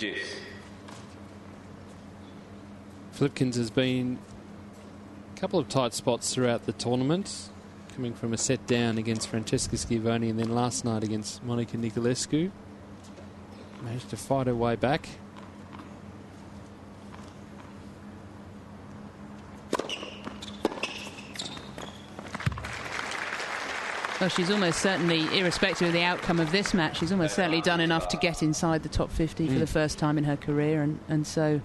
Deuce. Flipkens has been a couple of tight spots throughout the tournament, coming from a set down against Francesca Schiavone and then last night against Monica Niculescu. Managed to fight her way back. Well, she's almost certainly, irrespective of the outcome of this match, she's almost certainly done enough to get inside the top 50 for the first time in her career, and so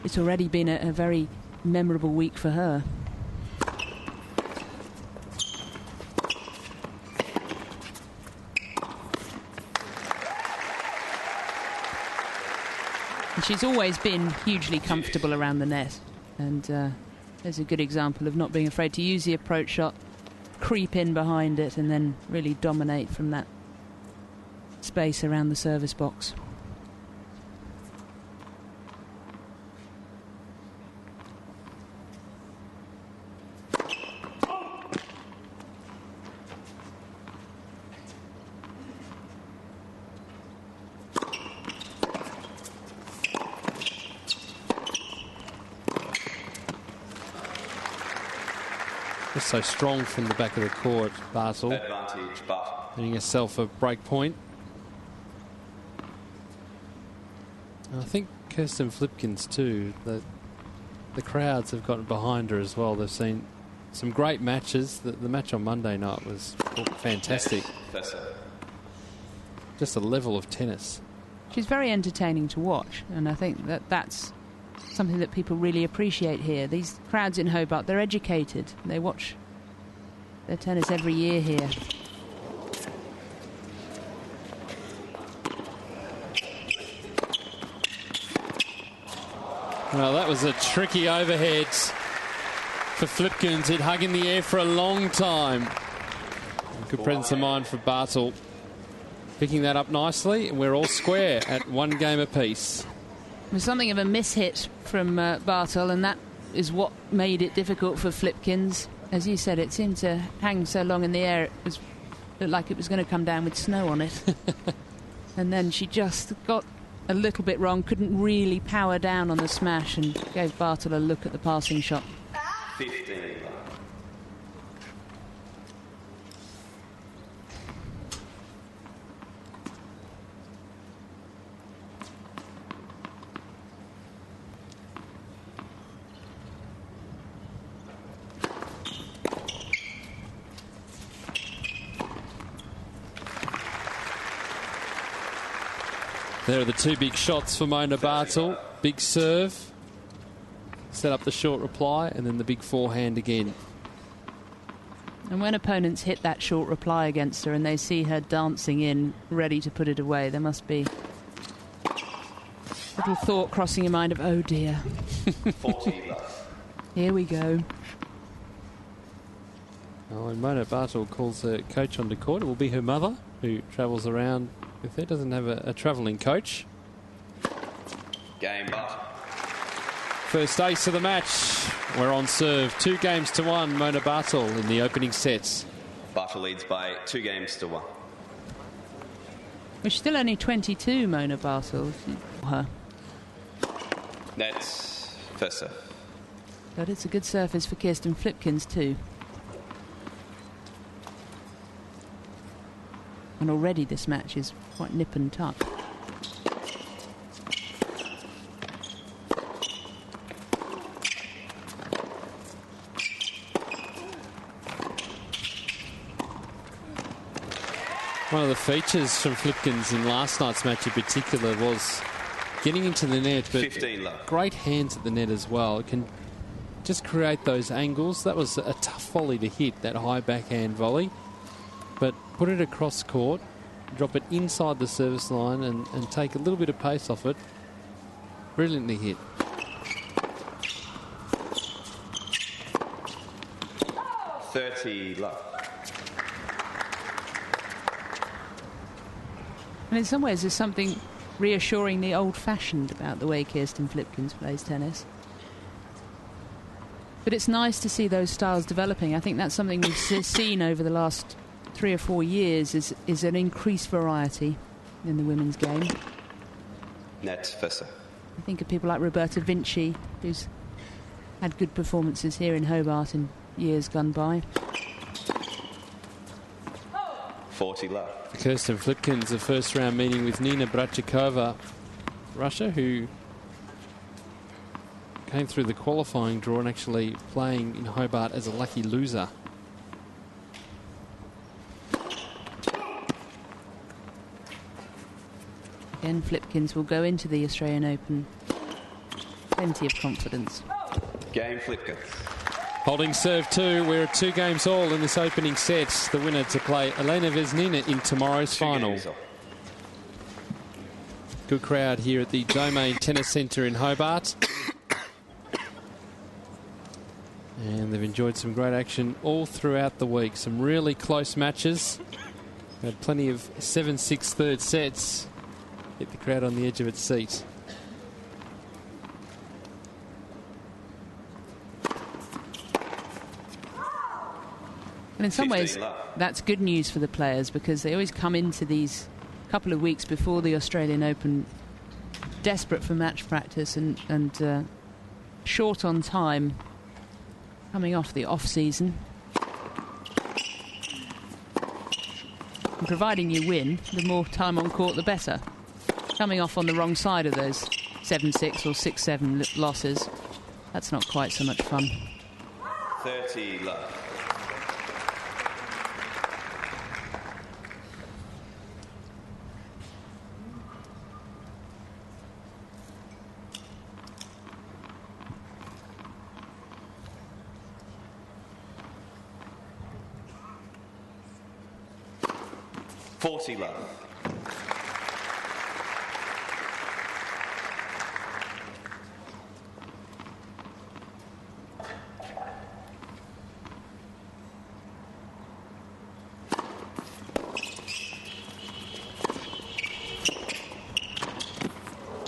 it's already been a very memorable week for her. And she's always been hugely comfortable around the net, and there's a good example of not being afraid to use the approach shot, creep in behind it, and then really dominate from that space around the service box. Just so strong from the back of the court, Barthel. Advantage, Barthel. Getting herself a break point. And I think Kirsten Flipkens too, the crowds have gotten behind her as well. They've seen some great matches. The match on Monday night was fantastic. Yes, just a level of tennis. She's very entertaining to watch, and I think that's something that people really appreciate here. These crowds in Hobart, they're educated. They watch their tennis every year here. Well, that was a tricky overhead for Flipkens. It hung in the air for a long time. Good presence of mind for Barthel. Picking that up nicely, and we're all square at one game apiece. It was something of a mishit from Barthel, and that is what made it difficult for Flipkens. As you said, it seemed to hang so long in the air, it looked like it was going to come down with snow on it. And then she just got a little bit wrong, couldn't really power down on the smash, and gave Barthel a look at the passing shot. 15. There are the two big shots for Mona Barthel. Big serve, set up the short reply, and then the big forehand again. And when opponents hit that short reply against her and they see her dancing in, ready to put it away, there must be a little thought crossing your mind of, oh dear. 40. Here we go. Oh, and Mona Barthel calls her coach onto court. It will be her mother who travels around with her. Doesn't have a travelling coach. Game, Barthel. First ace of the match. We're on serve. 2-1, Mona Barthel in the opening sets. Barthel leads by 2-1. Well, she's still only 22, Mona Barthel. Her. That's first serve. But it's a good surface for Kirsten Flipkens too. And already this match is quite nip and tuck. One of the features from Flipkens in last night's match in particular was getting into the net, but 15 low. Great hands at the net as well. It can just create those angles. That was a tough volley to hit, that high backhand volley. But put it across court, drop it inside the service line and take a little bit of pace off it. Brilliantly hit. Low. And in some ways there's something reassuringly old-fashioned about the way Kirsten Flipkens plays tennis. But it's nice to see those styles developing. I think that's something we've seen over the last 3 or 4 years is an increased variety in the women's game. Net Fessa. I think of people like Roberta Vinci, who's had good performances here in Hobart in years gone by. 40 love. Kirsten Flipkens, a first-round meeting with Nina Brachikova, Russia, who came through the qualifying draw and actually playing in Hobart as a lucky loser. Again, Flipkens will go into the Australian Open. Plenty of confidence. Game Flipkens. Holding serve 2. We're at 2 games all in this opening set. The winner to play Elena Vesnina in tomorrow's final. Good crowd here at the Domain Tennis Centre in Hobart. And they've enjoyed some great action all throughout the week. Some really close matches. Had plenty of 7-6 third sets. Hit the crowd on the edge of its seat. And in some ways, that's good news for the players, because they always come into these couple of weeks before the Australian Open desperate for match practice and short on time, coming off the off-season. And providing you win, the more time on court, the better. Coming off on the wrong side of those 7-6 or 6-7 losses, that's not quite so much fun. 30 love. Love.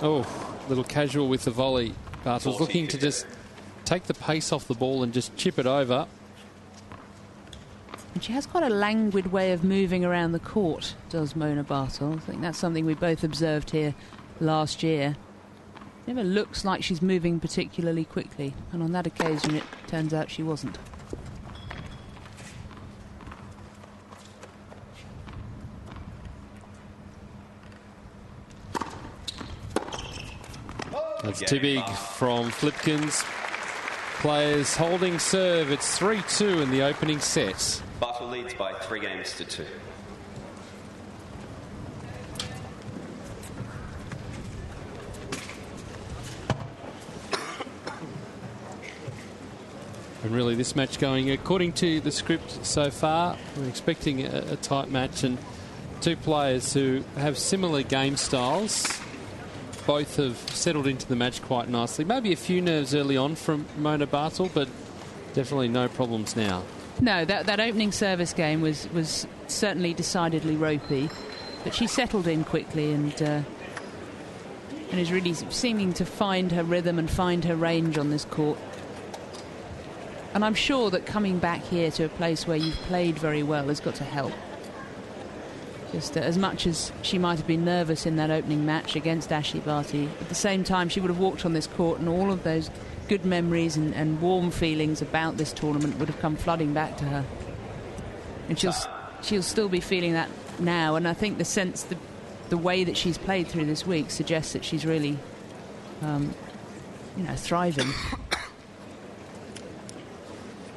Oh, a little casual with the volley. Barthel's looking to just take the pace off the ball and just chip it over. And she has quite a languid way of moving around the court, does Mona Barthel. I think that's something we both observed here last year. Never looks like she's moving particularly quickly, and on that occasion it turns out she wasn't. That's too big from Flipkens. Players holding serve. It's 3-2 in the opening set. Barthel leads by 3 games to 2. And really this match going according to the script so far. We're expecting a tight match, and 2 players who have similar game styles. Both have settled into the match quite nicely. Maybe a few nerves early on from Mona Barthel, but definitely no problems now. No, that opening service game was certainly decidedly ropey, but she settled in quickly and is really seeming to find her rhythm and find her range on this court. And I'm sure that coming back here to a place where you've played very well has got to help. Just as much as she might have been nervous in that opening match against Ashley Barty, at the same time she would have walked on this court and all of those good memories and warm feelings about this tournament would have come flooding back to her. And she'll still be feeling that now, and I think the way that she's played through this week suggests that she's really thriving.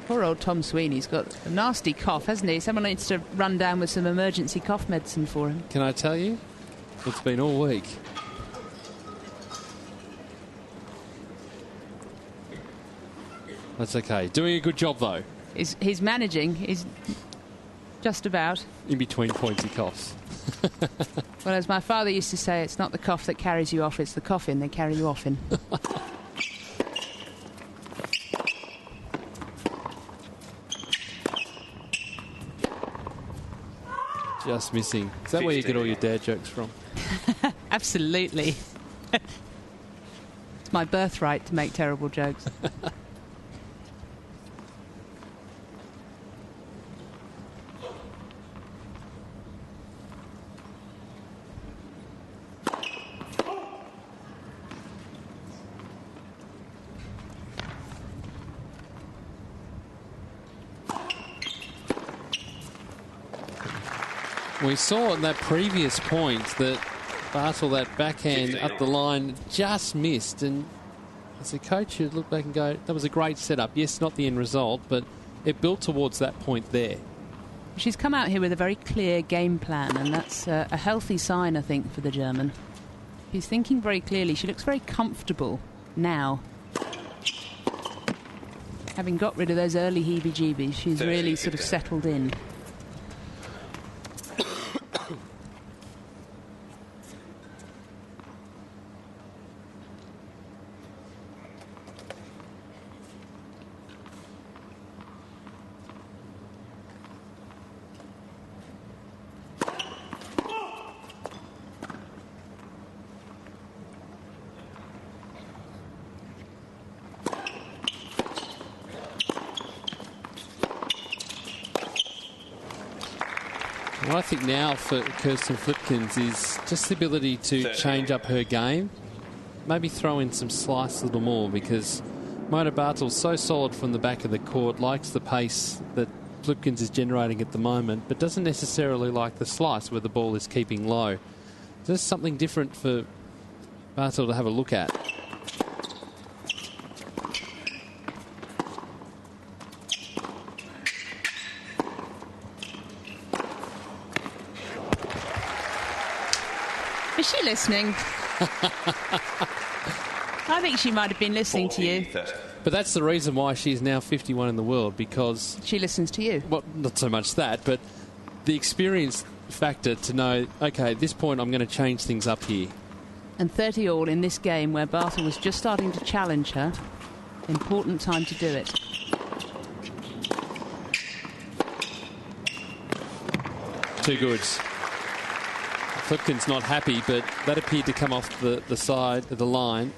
Poor old Tom Sweeney's got a nasty cough, hasn't he? Someone needs to run down with some emergency cough medicine for him. Can I tell you? It's been all week. That's okay. Doing a good job, though. He's managing. He's just about. In between pointy coughs. Well, as my father used to say, it's not the cough that carries you off, it's the coffin they carry you off in. Just missing. Is that where you get all your dad jokes from? Absolutely. It's my birthright to make terrible jokes. We saw in that previous point that Barthel, that backhand up the line, just missed. And as a coach, you'd look back and go, that was a great setup. Yes, not the end result, but it built towards that point there. She's come out here with a very clear game plan, and that's a healthy sign, I think, for the German. She's thinking very clearly. She looks very comfortable now. Having got rid of those early heebie-jeebies, she's really sort of settled in. What I think now for Kirsten Flipkens is just the ability to change up her game. Maybe throw in some slice a little more, because Mona Barthel's so solid from the back of the court, likes the pace that Flipkens is generating at the moment, but doesn't necessarily like the slice where the ball is keeping low. There's something different for Barthel to have a look at. Is she listening? I think she might have been listening to you. But that's the reason why she's now 51 in the world, because... She listens to you. Well, not so much that, but the experience factor to know, OK, at this point I'm going to change things up here. And 30 all in this game where Barthel was just starting to challenge her. Important time to do it. Two goods. Flipkens not happy, but that appeared to come off the side of the line.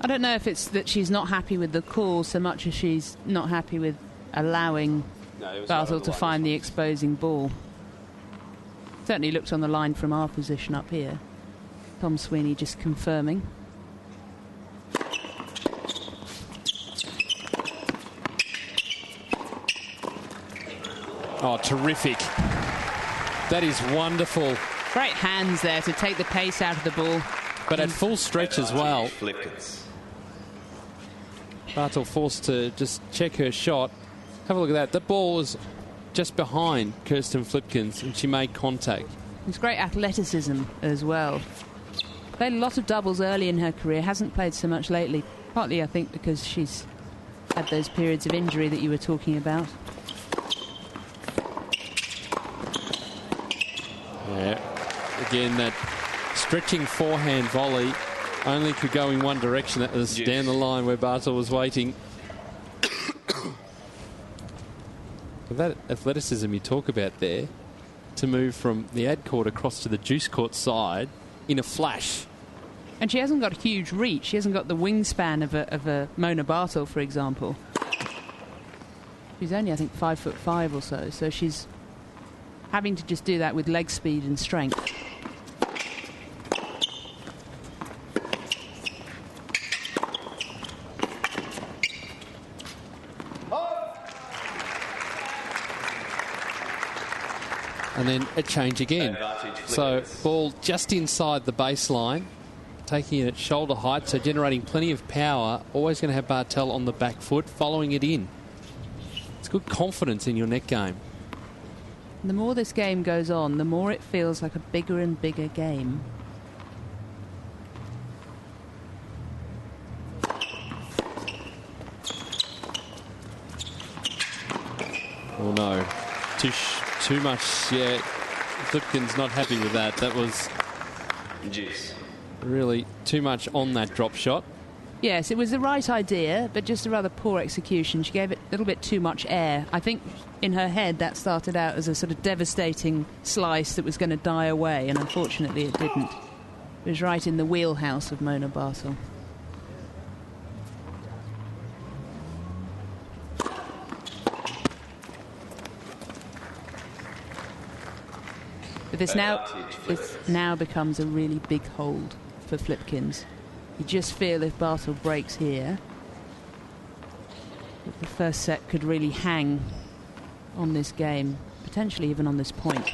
I don't know if it's that she's not happy with the call so much as she's not happy with allowing Barthel to find the exposing ball. Certainly looked on the line from our position up here. Tom Sweeney just confirming. Oh, terrific. That is wonderful. Great hands there to take the pace out of the ball. But at full stretch as well. Barthel forced to just check her shot. Have a look at that. That ball was just behind Kirsten Flipkens, and she made contact. It's great athleticism as well. Played a lot of doubles early in her career, hasn't played so much lately. Partly, I think, because she's had those periods of injury that you were talking about. Yeah. Again, that stretching forehand volley only could go in one direction. That was down the line where Barthel was waiting. But that athleticism you talk about there, to move from the ad court across to the juice court side in a flash. And she hasn't got a huge reach. She hasn't got the wingspan of a Mona Barthel, for example. She's only, I think, 5'5" or so. So she's having to just do that with leg speed and strength. And then a change again. So ball just inside the baseline, taking it at shoulder height, so generating plenty of power. Always going to have Barthel on the back foot, following it in. It's good confidence in your net game. The more this game goes on, the more it feels like a bigger and bigger game. Oh no, too much. Yeah, Flipkens not happy with that. That was really too much on that drop shot. Yes, it was the right idea, but just a rather poor execution. She gave it a little bit too much air. I think in her head that started out as a sort of devastating slice that was going to die away, and unfortunately it didn't. It was right in the wheelhouse of Mona Barthel. But this now becomes a really big hold for Flipkens. You just feel if Barthel breaks here, the first set could really hang on this game, potentially even on this point.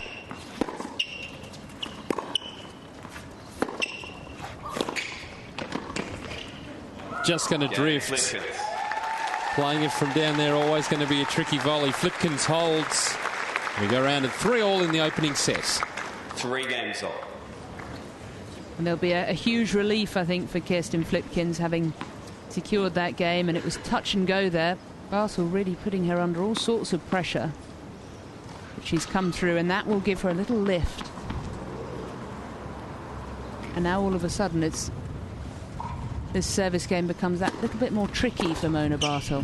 Just going to drift. Flipkens. Playing it from down there, always going to be a tricky volley. Flipkens holds. We go around at 3-all in the opening set. 3 games on. And there'll be a huge relief, I think, for Kirsten Flipkens, having secured that game. And it was touch and go there. Barthel really putting her under all sorts of pressure. But she's come through, and that will give her a little lift. And now all of a sudden this service game becomes that little bit more tricky for Mona Barthel.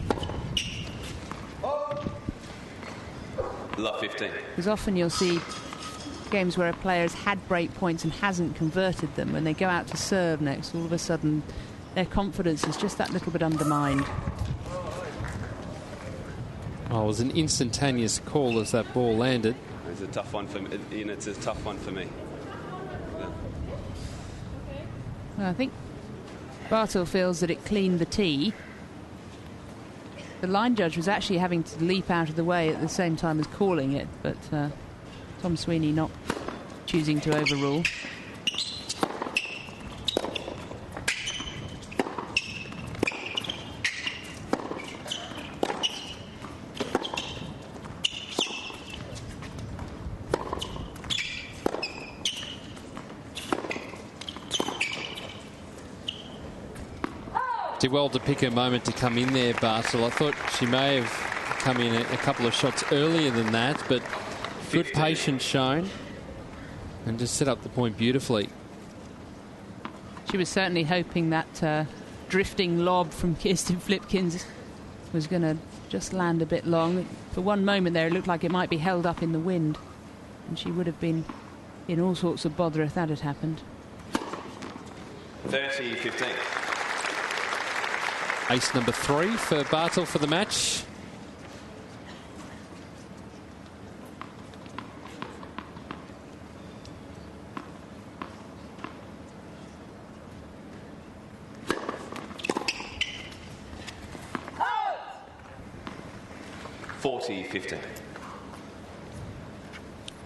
Love 15. Because often you'll see games where a player has had break points and hasn't converted them. When they go out to serve next, all of a sudden their confidence is just that little bit undermined. Oh, it was an instantaneous call as that ball landed. It's a tough one for me. It's a tough one for me. Well, I think Barthel feels that it cleaned the tee. The line judge was actually having to leap out of the way at the same time as calling it, but Tom Sweeney not choosing to overrule. Did well to pick her moment to come in there, Barthel. I thought she may have come in a couple of shots earlier than that, but good patience shown and just set up the point beautifully. She was certainly hoping that drifting lob from Kirsten Flipkens was going to just land a bit long. For one moment there, it looked like it might be held up in the wind, and she would have been in all sorts of bother if that had happened. 30-15. Ace number 3 for Barthel for the match.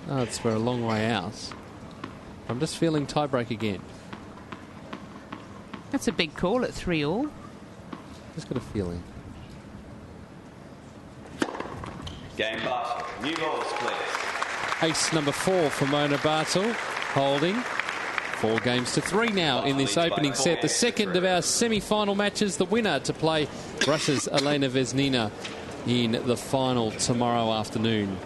Oh, it's for a long way out. I'm just feeling tiebreak again. That's a big call at 3-all. Just got a feeling. Game Barthel. New balls, please. Ace number 4 for Mona Barthel, holding 4 games to 3 now in this opening set. The second of our semi-final matches. The winner to play Russia's Elena Vesnina in the final tomorrow afternoon.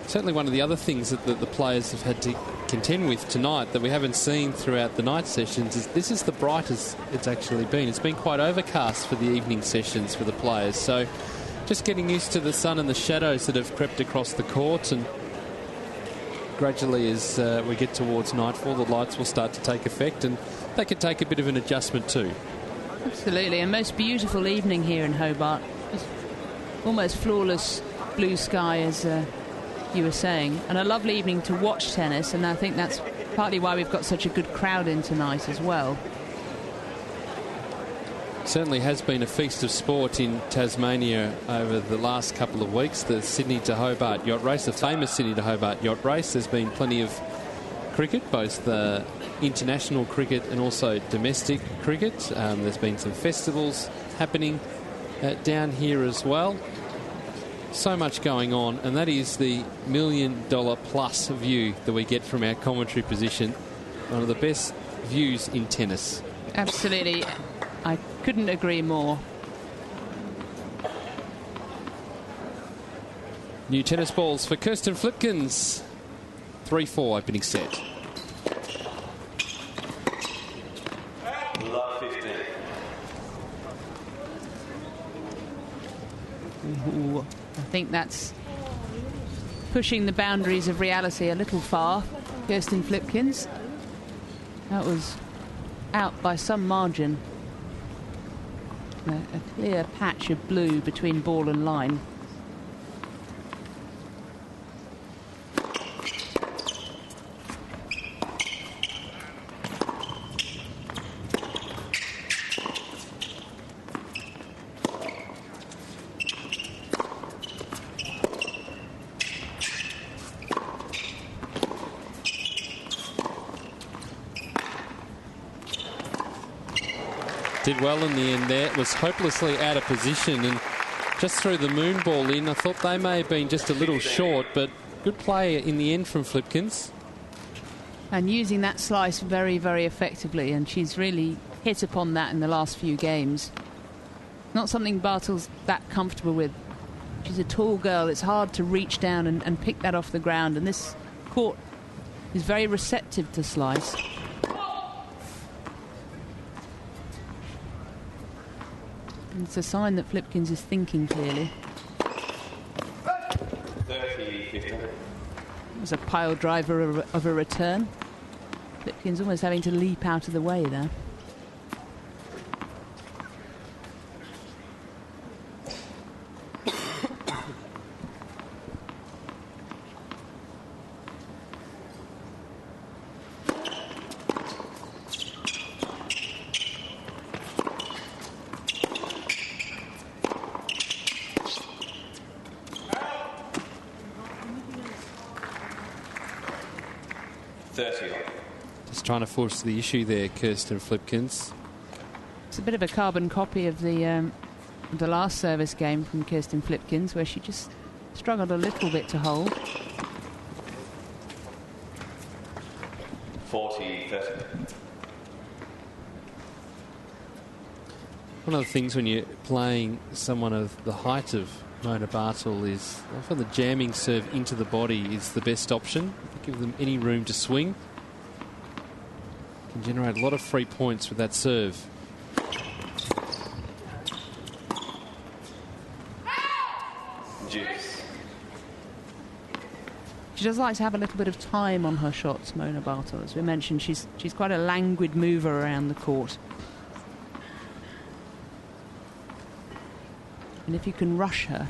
Certainly one of the other things that the players have had to contend with tonight that we haven't seen throughout the night sessions is this is the brightest it's actually been. It's been quite overcast for the evening sessions for the players, so just getting used to the sun and the shadows that have crept across the court, and gradually as we get towards nightfall the lights will start to take effect, and they could take a bit of an adjustment too. Absolutely, a most beautiful evening here in Hobart. Just almost flawless blue sky, as you were saying, and a lovely evening to watch tennis, and I think that's partly why we've got such a good crowd in tonight as well. Certainly has been a feast of sport in Tasmania over the last couple of weeks. The Sydney to Hobart yacht race, the famous Sydney to Hobart yacht race. There's been plenty of cricket, both the international cricket and also domestic cricket. There's been some festivals happening down here as well. So much going on, and that is the $1 million plus view that we get from our commentary position. One of the best views in tennis. Absolutely, I couldn't agree more. New tennis balls for Kirsten Flipkens. 3-4 opening set. Love 15. Ooh, I think that's pushing the boundaries of reality a little far. Kirsten Flipkens. That was out by some margin. A clear patch of blue between ball and line. Did well in the end there. It was hopelessly out of position and just threw the moon ball in. I thought they may have been just a little short, but good play in the end from Flipkens. And using that slice very, very effectively, and she's really hit upon that in the last few games. Not something Barthel's that comfortable with. She's a tall girl. It's hard to reach down and pick that off the ground, and this court is very receptive to slice. And it's a sign that Flipkens is thinking clearly. 30-15. It was a pile driver of a return. Flipkens almost having to leap out of the way there. Just trying to force the issue there, Kirsten Flipkens. It's a bit of a carbon copy of the last service game from Kirsten Flipkens, where she just struggled a little bit to hold. 40-30. One of the things when you're playing someone of the height of Mona Barthel is often the jamming serve into the body is the best option. Give them any room to swing. Can generate a lot of free points with that serve. Juice. She does like to have a little bit of time on her shots, Mona Barthel. As we mentioned, she's quite a languid mover around the court. And if you can rush her,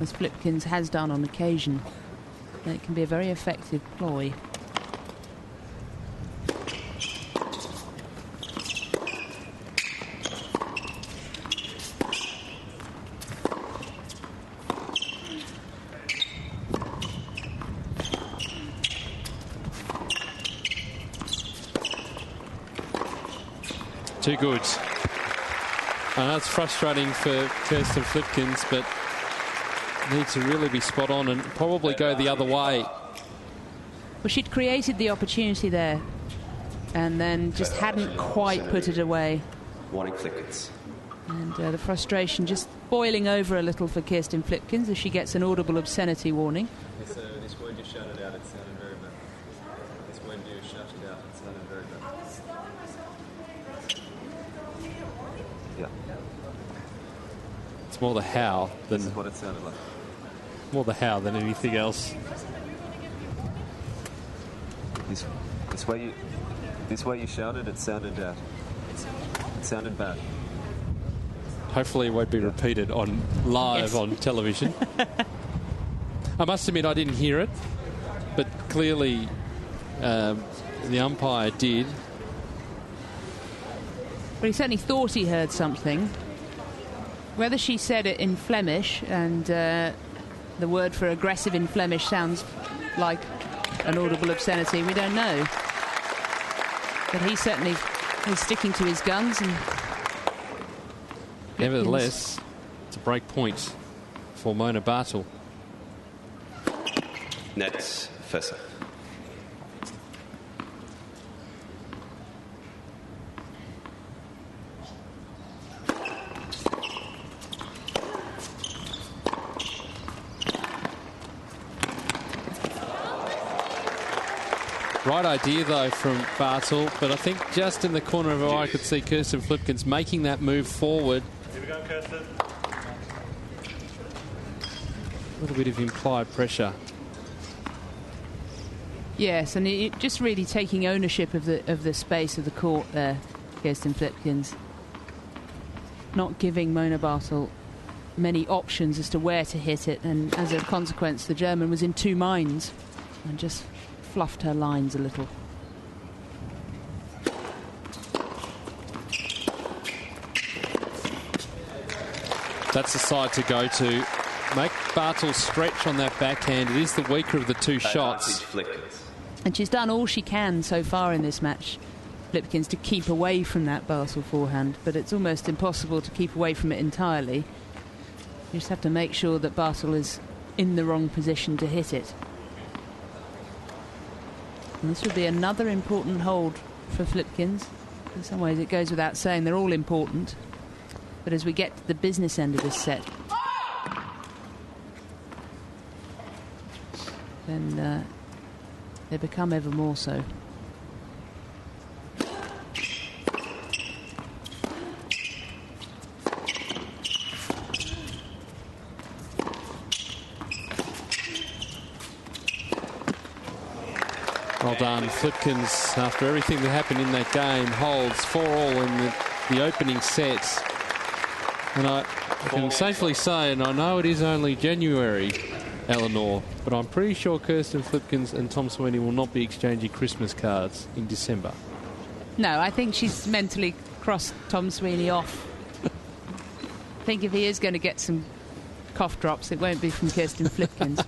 as Flipkens has done on occasion, then it can be a very effective ploy. Too good. I know it's frustrating for Kirsten Flipkens, but needs to really be spot on and probably go the other way. Well, she'd created the opportunity there and then just hadn't quite put it away. Warning Flipkens. And the frustration just boiling over a little for Kirsten Flipkens as she gets an audible obscenity warning. This word you shouted out, it sounded very bad. This word you shouted out, it sounded very bad. Yeah. It's more the how than... This is what it sounded like. More the how than anything else. This way you shouted, it sounded bad. It sounded bad. Hopefully it won't be repeated on live on television. I must admit I didn't hear it, but clearly the umpire did. Well, he certainly thought he heard something. Whether she said it in Flemish, and the word for aggressive in Flemish sounds like an audible obscenity, we don't know. But he certainly is sticking to his guns. And nevertheless, it's a break point for Mona Barthel. Nets Fessa. Right idea, though, from Barthel, but I think just in the corner of her eye I could see Kirsten Flipkens making that move forward. Here we go, Kirsten. A little bit of implied pressure. yes, and it just really taking ownership of the space of the court there, Kirsten Flipkens. Not giving Mona Barthel many options as to where to hit it, and as a consequence the German was in two minds and just fluffed her lines a little. That's the side to go to. Make Barthel stretch on that backhand. It is the weaker of the two shots. And she's done all she can so far in this match Flipkens to keep away from that Barthel forehand, but it's almost impossible to keep away from it entirely. You just have to make sure that Barthel is in the wrong position to hit it. And this would be another important hold for Flipkens. In some ways it goes without saying they're all important, but as we get to the business end of this set, then they become ever more so. Well done, Flipkens, after everything that happened in that game, holds 4-all in the opening sets. And I can safely say, and I know it is only January, Eleanor, but I'm pretty sure Kirsten Flipkens and Tom Sweeney will not be exchanging Christmas cards in December. No, I think she's mentally crossed Tom Sweeney off. I think if he is going to get some cough drops, it won't be from Kirsten Flipkens.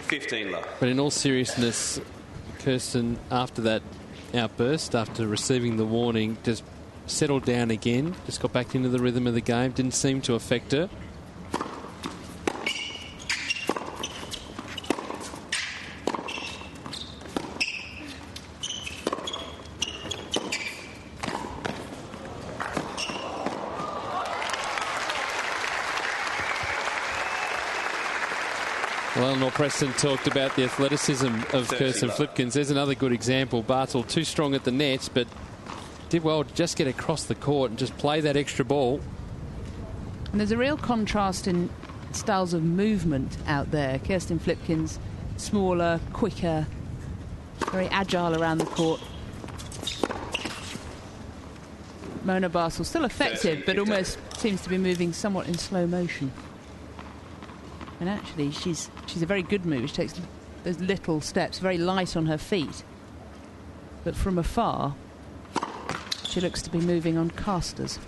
15 love. But in all seriousness, Kirsten, after that outburst, after receiving the warning, just settled down again, just got back into the rhythm of the game, didn't seem to affect her. Well, Eleanor Preston talked about the athleticism of Kirsten Flipkens. There's another good example. Barthel too strong at the nets, but did well to just get across the court and just play that extra ball. And there's a real contrast in styles of movement out there. Kirsten Flipkens, smaller, quicker, very agile around the court. Mona Barthel still effective, but almost seems to be moving somewhat in slow motion. And actually, she's a very good mover. She takes those little steps, very light on her feet. But from afar, she looks to be moving on casters.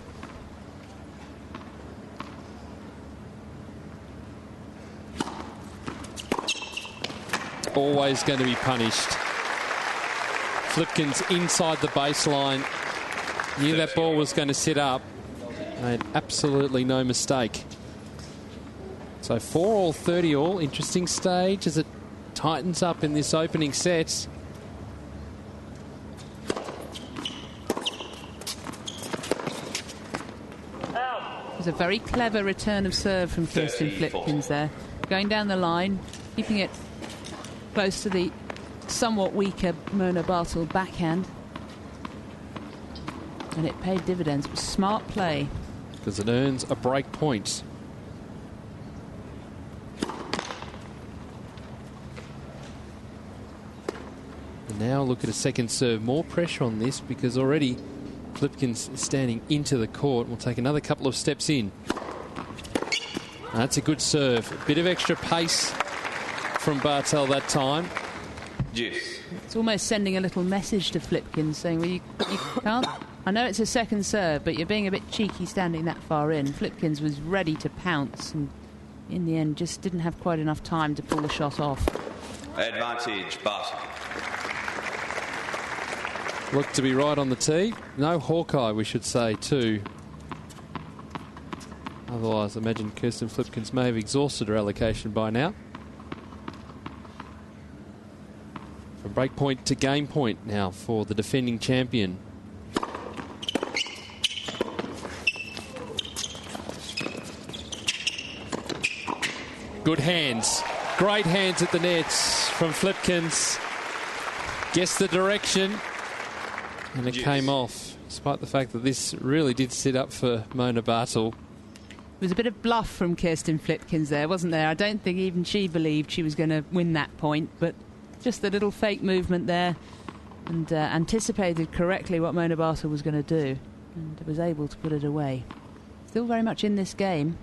Always going to be punished. Flipkens inside the baseline. Knew that ball was going to sit up. Made absolutely no mistake. So 4-all, 30-all. Interesting stage as it tightens up in this opening set. It was a very clever return of serve from Kirsten Flipkens there. Going down the line, keeping it close to the somewhat weaker Mona Barthel backhand. And it paid dividends. It was smart play. Because it earns a break point. And now look at a second serve. More pressure on this because already Flipkens standing into the court. We'll take another couple of steps in. That's a good serve. A bit of extra pace from Barthel that time. Juice. It's almost sending a little message to Flipkens saying, well, you can't. I know it's a second serve, but you're being a bit cheeky standing that far in. Flipkens was ready to pounce and in the end just didn't have quite enough time to pull the shot off. Advantage, Barthel. Looked to be right on the tee. No Hawkeye, we should say, too. Otherwise, I imagine Kirsten Flipkens may have exhausted her allocation by now. From break point to game point now for the defending champion. Good hands. Great hands at the nets from Flipkens. Guessed the direction. And it came off, despite the fact that this really did sit up for Mona Barthel. It was a bit of bluff from Kirsten Flipkens there, wasn't there? I don't think even she believed she was going to win that point, but just the little fake movement there and anticipated correctly what Mona Barthel was going to do and was able to put it away. Still very much in this game.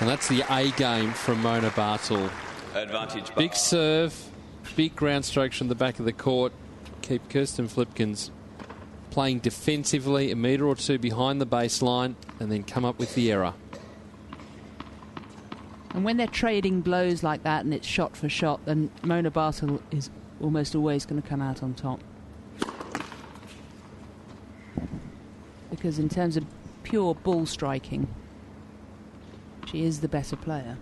And that's the A game from Mona Barthel. Advantage. Big serve, big ground strokes from the back of the court. Keep Kirsten Flipkens playing defensively, a metre or two behind the baseline, and then come up with the error. And when they're trading blows like that and it's shot for shot, then Mona Barthel is almost always going to come out on top. Because in terms of pure ball striking, she is the better player.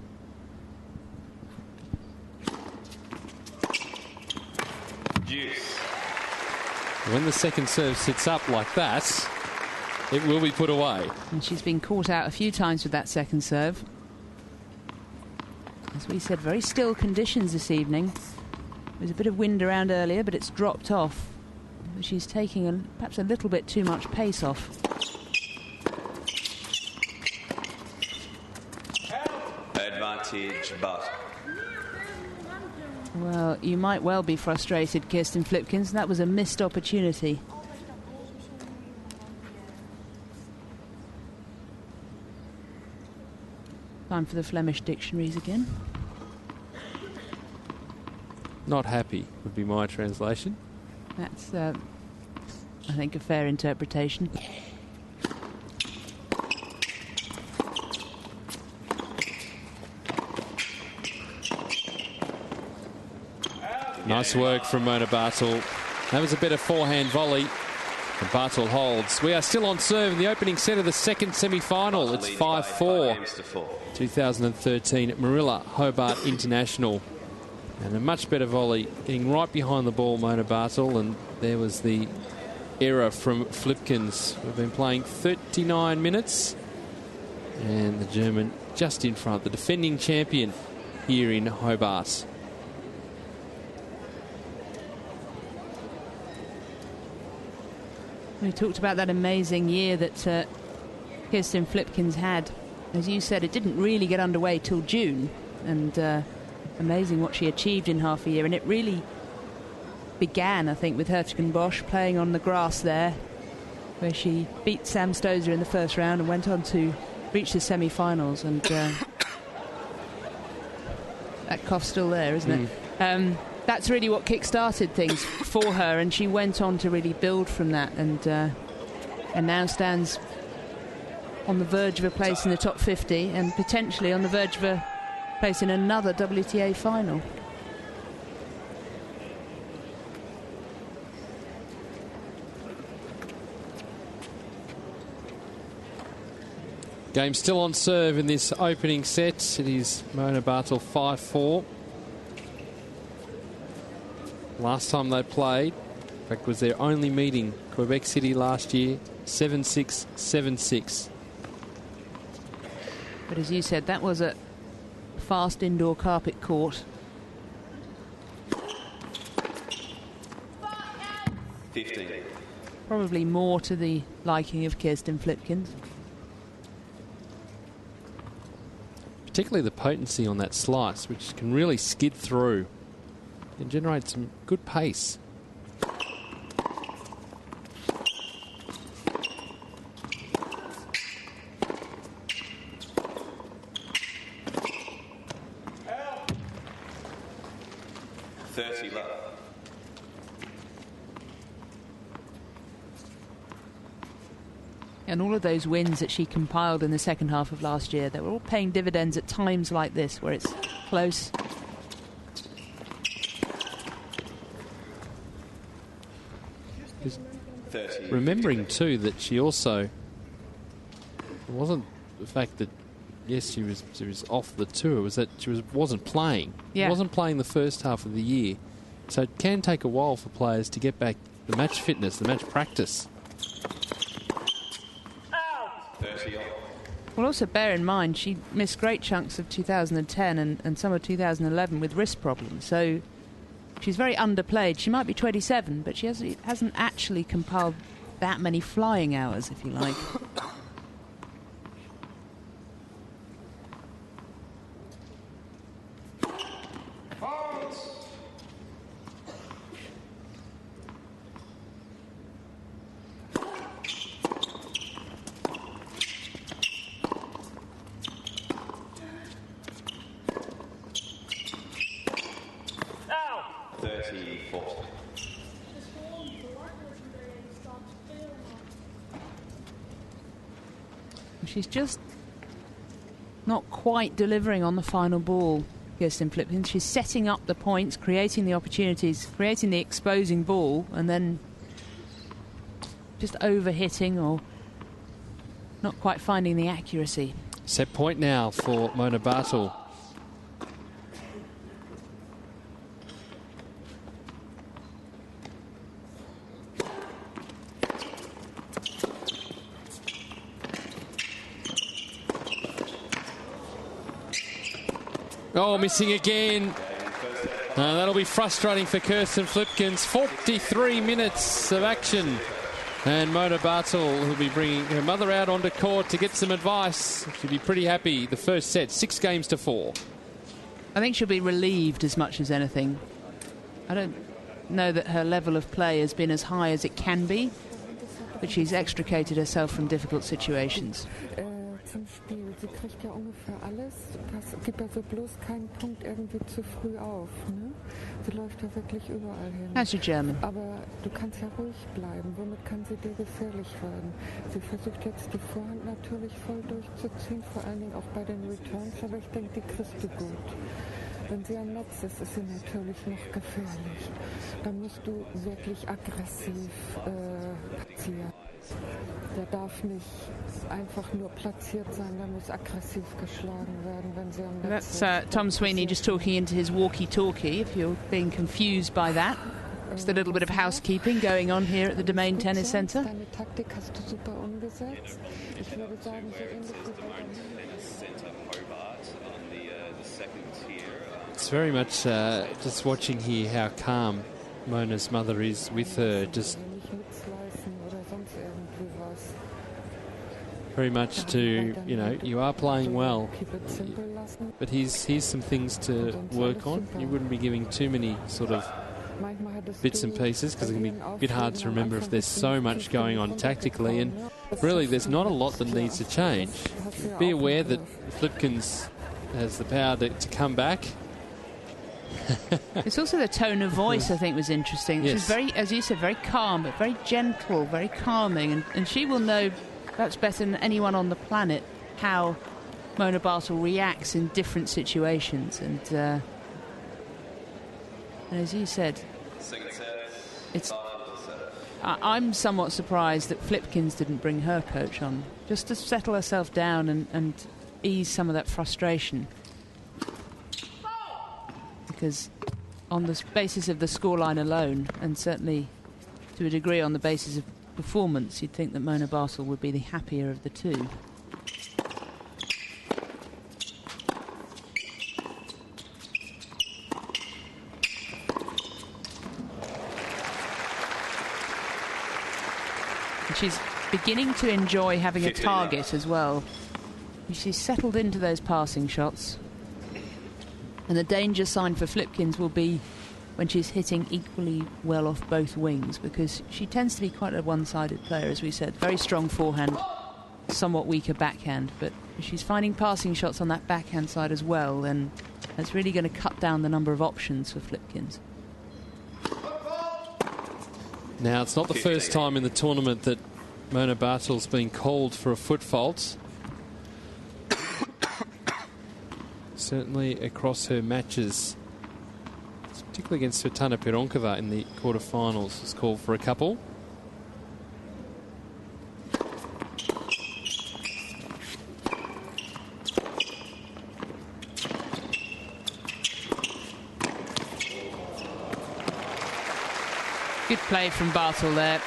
Deuce. When the second serve sits up like that, it will be put away. And she's been caught out a few times with that second serve. As we said, very still conditions this evening. There was a bit of wind around earlier, but it's dropped off. She's taking perhaps a little bit too much pace off. Advantage, but. Well, you might well be frustrated, Kirsten Flipkens. That was a missed opportunity. Time for the Flemish dictionaries again. Not happy would be my translation. That's, I think, a fair interpretation. Nice work from Mona Barthel. That was a better forehand volley. And Barthel holds. We are still on serve in the opening set of the second semi-final. It's 5-4. 2013 Moorilla Hobart International. And a much better volley, getting right behind the ball, Mona Barthel. And there was the error from Flipkens. We've been playing 39 minutes. And the German just in front, the defending champion here in Hobart. We talked about that amazing year that Kirsten Flipkens had. As you said, it didn't really get underway till June, and amazing what she achieved in half a year. And it really began, I think, with Hertogenbosch playing on the grass there, where she beat Sam Stosur in the first round and went on to reach the semi-finals. And that cough's still there, isn't it? That's really what kick-started things for her, and she went on to really build from that, and now stands on the verge of a place in the top 50 and potentially on the verge of a place in another WTA final. Game still on serve in this opening set. It is Mona Barthel 5-4. Last time they played, in fact, was their only meeting, Quebec City last year, 7-6, 7-6. But as you said, that was a fast indoor carpet court. 15. Probably more to the liking of Kirsten Flipkens. Particularly the potency on that slice, which can really skid through and generate some good pace. And all of those wins that she compiled in the second half of last year, they were all paying dividends at times like this, where it's close. Remembering too that she also, it wasn't the fact that yes she was off the tour, it was that she wasn't playing. Yeah. Wasn't playing the first half of the year, so it can take a while for players to get back the match fitness, the match practice. Well, also bear in mind she missed great chunks of 2010 and some of 2011 with wrist problems, so she's very underplayed. She might be 27, but she hasn't actually compiled that many flying hours, if you like. She's just not quite delivering on the final ball, Kirsten Flipkens. She's setting up the points, creating the opportunities, creating the exposing ball, and then just over-hitting or not quite finding the accuracy. Set point now for Mona Barthel. Oh, missing again. That'll be frustrating for Kirsten Flipkens. 43 minutes of action. And Mona Barthel will be bringing her mother out onto court to get some advice. She'll be pretty happy. The first set, 6-4. I think she'll be relieved as much as anything. I don't know that her level of play has been as high as it can be, but she's extricated herself from difficult situations. Zum Spiel. Sie kriegt ja ungefähr alles. Gibt also bloß keinen Punkt irgendwie zu früh auf. Ne? Sie läuft ja wirklich überall hin. How's your German? Aber du kannst ja ruhig bleiben. Womit kann sie dir gefährlich werden? Sie versucht jetzt die Vorhand natürlich voll durchzuziehen, vor allen Dingen auch bei den Returns. Aber ich denke, die kriegst du gut. Wenn sie am Netz ist, ist sie natürlich noch gefährlich. Da musst du wirklich aggressiv platzieren. Der darf nicht einfach nur platziert sein, der muss aggressiv geschlagen werden, wenn sie am Netz That's Tom Sweeney just talking into his walkie-talkie, if you're being confused by that. Just a little bit of housekeeping going on here at the Domain Tennis Centre. Deine Taktik hast du super umgesetzt. Ich würde sagen, so ähnlich wie It's very much just watching here how calm Mona's mother is with her. Just very much to, you know, you are playing well, but here's some things to work on. You wouldn't be giving too many sort of bits and pieces because it can be a bit hard to remember if there's so much going on tactically, and really there's not a lot that needs to change. Be aware that Flipkens has the power to come back. It's also the tone of voice, I think, was interesting. Yes. She's very, as you said, very calm, but very gentle, very calming, and she will know perhaps better than anyone on the planet how Mona Barthel reacts in different situations. And as you said, I'm somewhat surprised that Flipkens didn't bring her coach on, just to settle herself down and ease some of that frustration. Because on the basis of the scoreline alone, and certainly to a degree on the basis of performance, you'd think that Mona Barthel would be the happier of the two. And she's beginning to enjoy having a target as well. She's settled into those passing shots. And the danger sign for Flipkens will be when she's hitting equally well off both wings, because she tends to be quite a one-sided player, as we said. Very strong forehand, somewhat weaker backhand, but if she's finding passing shots on that backhand side as well, then that's really going to cut down the number of options for Flipkens. Now, it's not the first time in the tournament that Mona Barthel's been called for a foot fault. Certainly across her matches, particularly against Svetlana Pironkova in the quarterfinals, was called for a couple. Good play from Barthel there.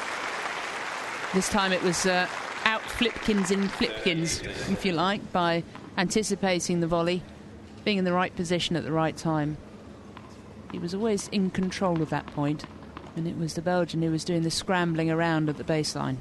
This time it was out Flipkens in Flipkens, if you like, by anticipating the volley, being in the right position at the right time. He was always in control of that point, and it was the Belgian who was doing the scrambling around at the baseline.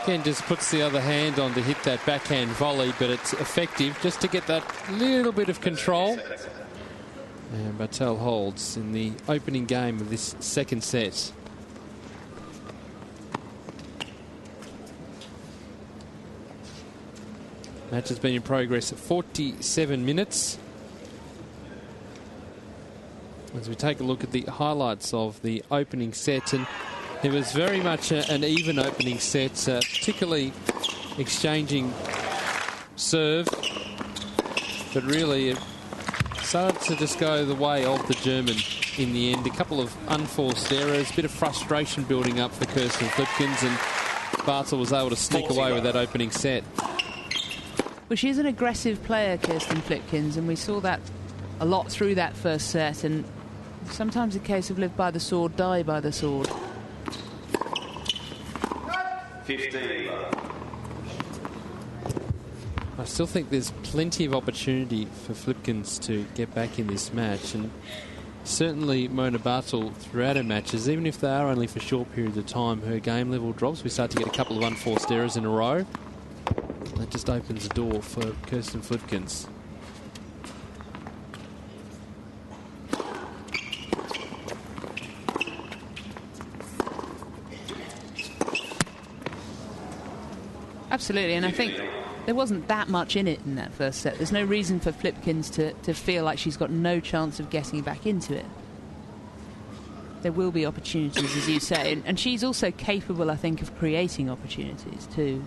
Again, just puts the other hand on to hit that backhand volley, but it's effective just to get that little bit of control. And Barthel holds in the opening game of this second set. Match has been in progress at 47 minutes. As we take a look at the highlights of the opening set, and it was very much an even opening set, particularly exchanging serve, but really it started to just go the way of the German in the end. A couple of unforced errors, a bit of frustration building up for Kirsten Flipkens, and Barthel was able to sneak away with that opening set. Well, she's an aggressive player, Kirsten Flipkens, and we saw that a lot through that first set, and sometimes a case of live by the sword, die by the sword. 15. I still think there's plenty of opportunity for Flipkens to get back in this match, and certainly Mona Barthel throughout her matches, even if they are only for short periods of time, her game level drops. We start to get a couple of unforced errors in a row. That just opens the door for Kirsten Flipkens. Absolutely, and I think there wasn't that much in it in that first set. There's no reason for Flipkens to feel like she's got no chance of getting back into it. There will be opportunities, as you say, and she's also capable, I think, of creating opportunities too.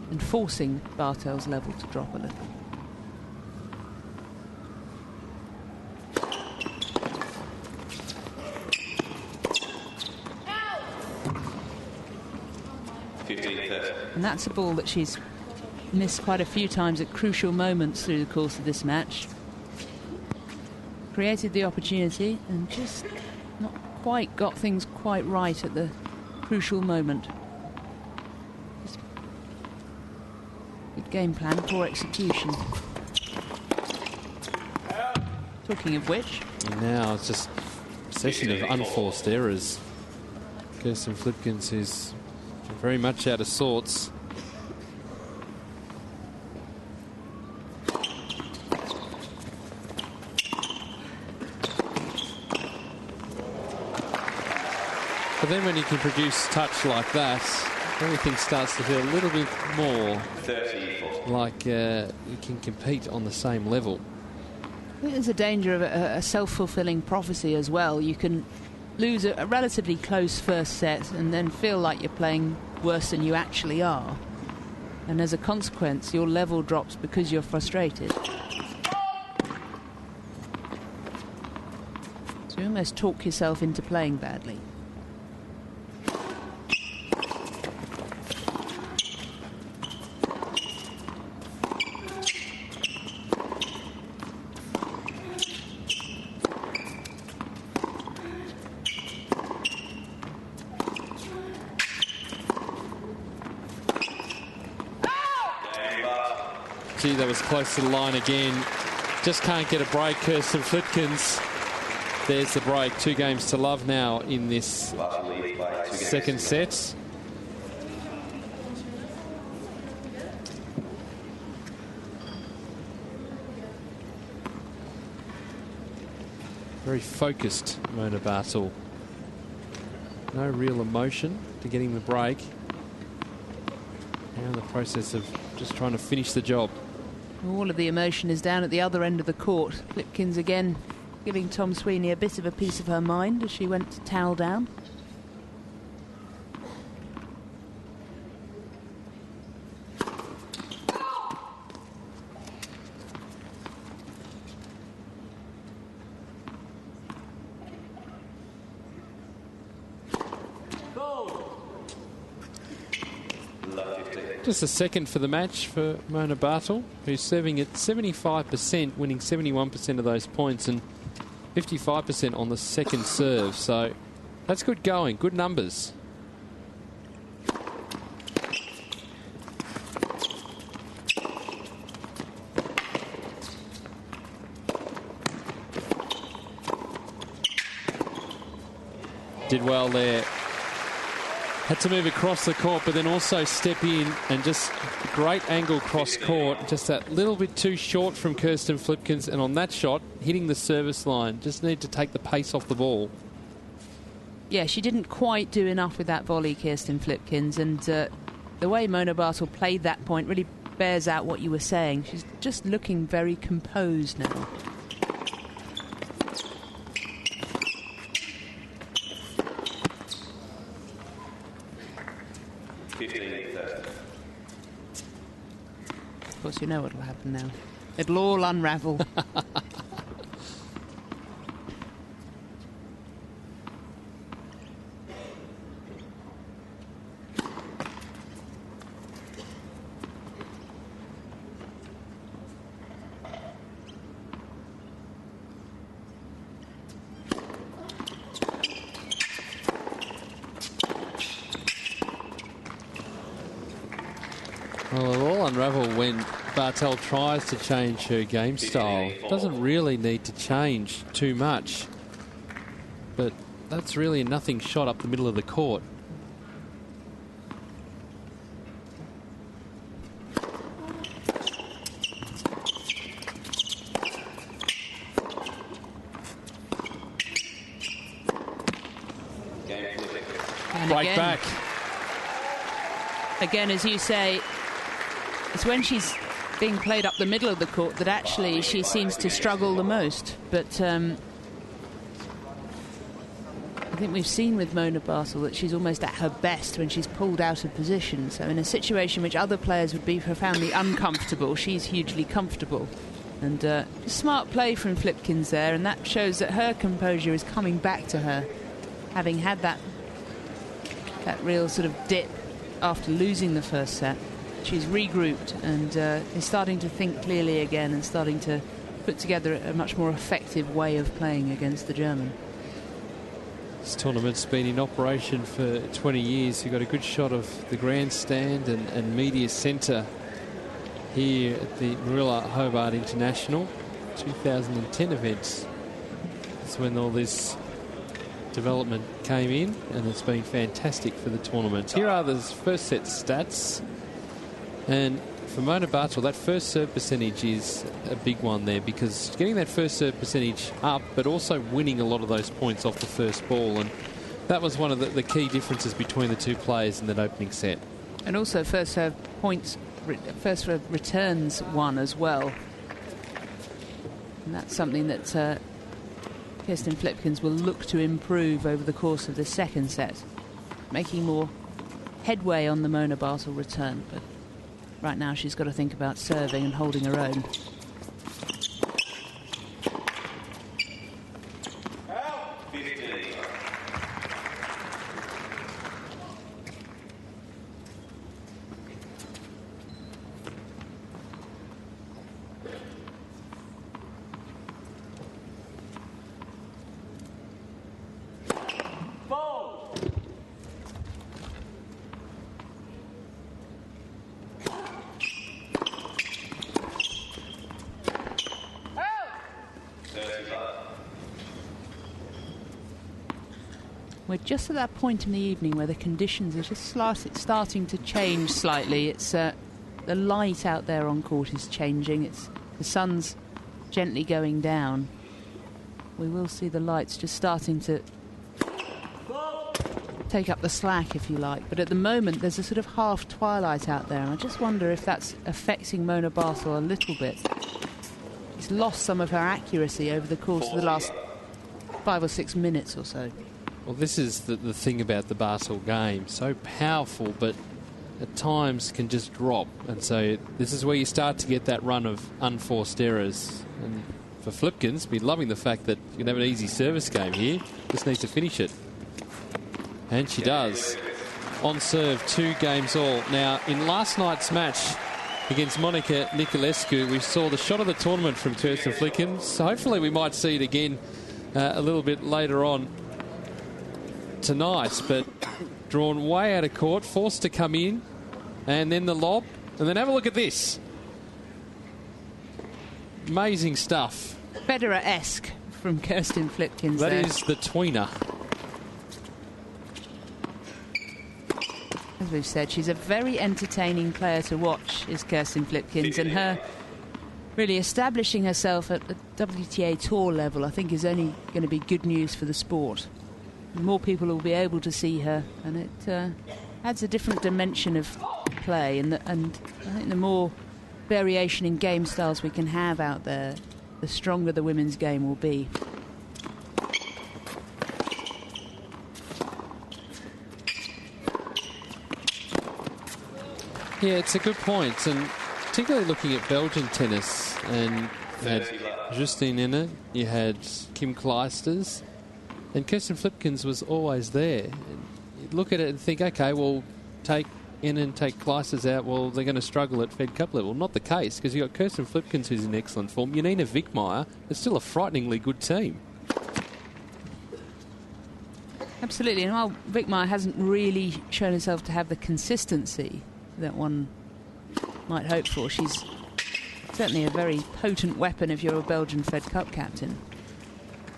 And forcing Barthel's level to drop a little. And that's a ball that she's missed quite a few times at crucial moments through the course of this match. Created the opportunity and just not quite got things quite right at the crucial moment. Good game plan, poor execution. Talking of which. And now it's just a session of unforced errors. Kirsten Flipkens is very much out of sorts. But then when you can produce touch like that, everything starts to feel a little bit more like you can compete on the same level. I think there's a danger of a self-fulfilling prophecy as well. You can lose a relatively close first set and then feel like you're playing worse than you actually are. And as a consequence, your level drops because you're frustrated. So you almost talk yourself into playing badly. Gee, that was close to the line again. Just can't get a break, Kirsten Flipkens. There's the break. 2-0 now in this second set. Very focused, Mona Barthel. No real emotion to getting the break. Now in the process of just trying to finish the job. All of the emotion is down at the other end of the court. Flipkens again giving Tom Sweeney a bit of a piece of her mind as she went to towel down. Just a second for the match for Mona Barthel, who's serving at 75%, winning 71% of those points and 55% on the second serve. So that's good going, good numbers. Did well there Had to move across the court, but then also step in and just great angle cross court. Just that little bit too short from Kirsten Flipkens. And on that shot, hitting the service line. Just need to take the pace off the ball. Yeah, she didn't quite do enough with that volley, Kirsten Flipkens. And the way Mona Barthel played that point really bears out what you were saying. She's just looking very composed now. Of course, you know what will happen now. It'll all unravel. Well, it'll all unravel when Barthel tries to change her game style. Doesn't really need to change too much. But that's really a nothing shot up the middle of the court. And Right again, back. Again, as you say, it's when she's being played up the middle of the court that actually she seems to struggle the most. But I think we've seen with Mona Barthel that she's almost at her best when she's pulled out of position. So in a situation which other players would be profoundly uncomfortable, she's hugely comfortable. And smart play from Flipkens there, and that shows that her composure is coming back to her, having had that real sort of dip after losing the first set. She's regrouped and is starting to think clearly again and starting to put together a much more effective way of playing against the German. This tournament's been in operation for 20 years. You've got a good shot of the grandstand and media centre here at the Moorilla Hobart International. 2010 events. That's when all this development came in, and it's been fantastic for the tournament. Here are the first set stats. And for Mona Barthel, that first serve percentage is a big one there, because getting that first serve percentage up, but also winning a lot of those points off the first ball. And that was one of the key differences between the two players in that opening set. And also first serve points, first serve returns won as well. And that's something that Kirsten Flipkens will look to improve over the course of the second set, making more headway on the Mona Barthel return. But right now she's got to think about serving and holding her own. We're just at that point in the evening where the conditions are just starting to change slightly. It's the light out there on court is changing. The sun's gently going down. We will see the lights just starting to take up the slack, if you like. But at the moment, there's a sort of half twilight out there, and I just wonder if that's affecting Mona Barthel a little bit. She's lost some of her accuracy over the course of the last 5 or 6 minutes or so. Well, this is the thing about the Barthel game. So powerful, but at times can just drop. And so this is where you start to get that run of unforced errors. And for Flipkens, be loving the fact that you can have an easy service game here. Just needs to finish it. And she does. On serve, 2 games all. Now, in last night's match against Monica Niculescu, we saw the shot of the tournament from Kirsten Flipkens. So hopefully we might see it again a little bit later on tonight, but drawn way out of court, forced to come in, and then the lob, and then have a look at this. Amazing stuff. Federer-esque from Kirsten Flipkens. That there is the tweener. as we've said, she's a very entertaining player to watch, is Kirsten Flipkens, and her really establishing herself at the WTA Tour level, I think, is only going to be good news for the sport. More people will be able to see her, and it adds a different dimension of play, and I think the more variation in game styles we can have out there, the stronger the women's game will be. Yeah, it's a good point, and particularly looking at Belgian tennis, and you had Justine in it, you had Kim Clijsters, and Kirsten Flipkens was always there. And you look at it and think, okay, well, take in and take Clijsters out, well, they're going to struggle at Fed Cup level. Not the case, because you've got Kirsten Flipkens, who's in excellent form. Janina Wickmeyer is still a frighteningly good team. Absolutely, and while Wickmeyer hasn't really shown herself to have the consistency that one might hope for, she's certainly a very potent weapon if you're a Belgian Fed Cup captain.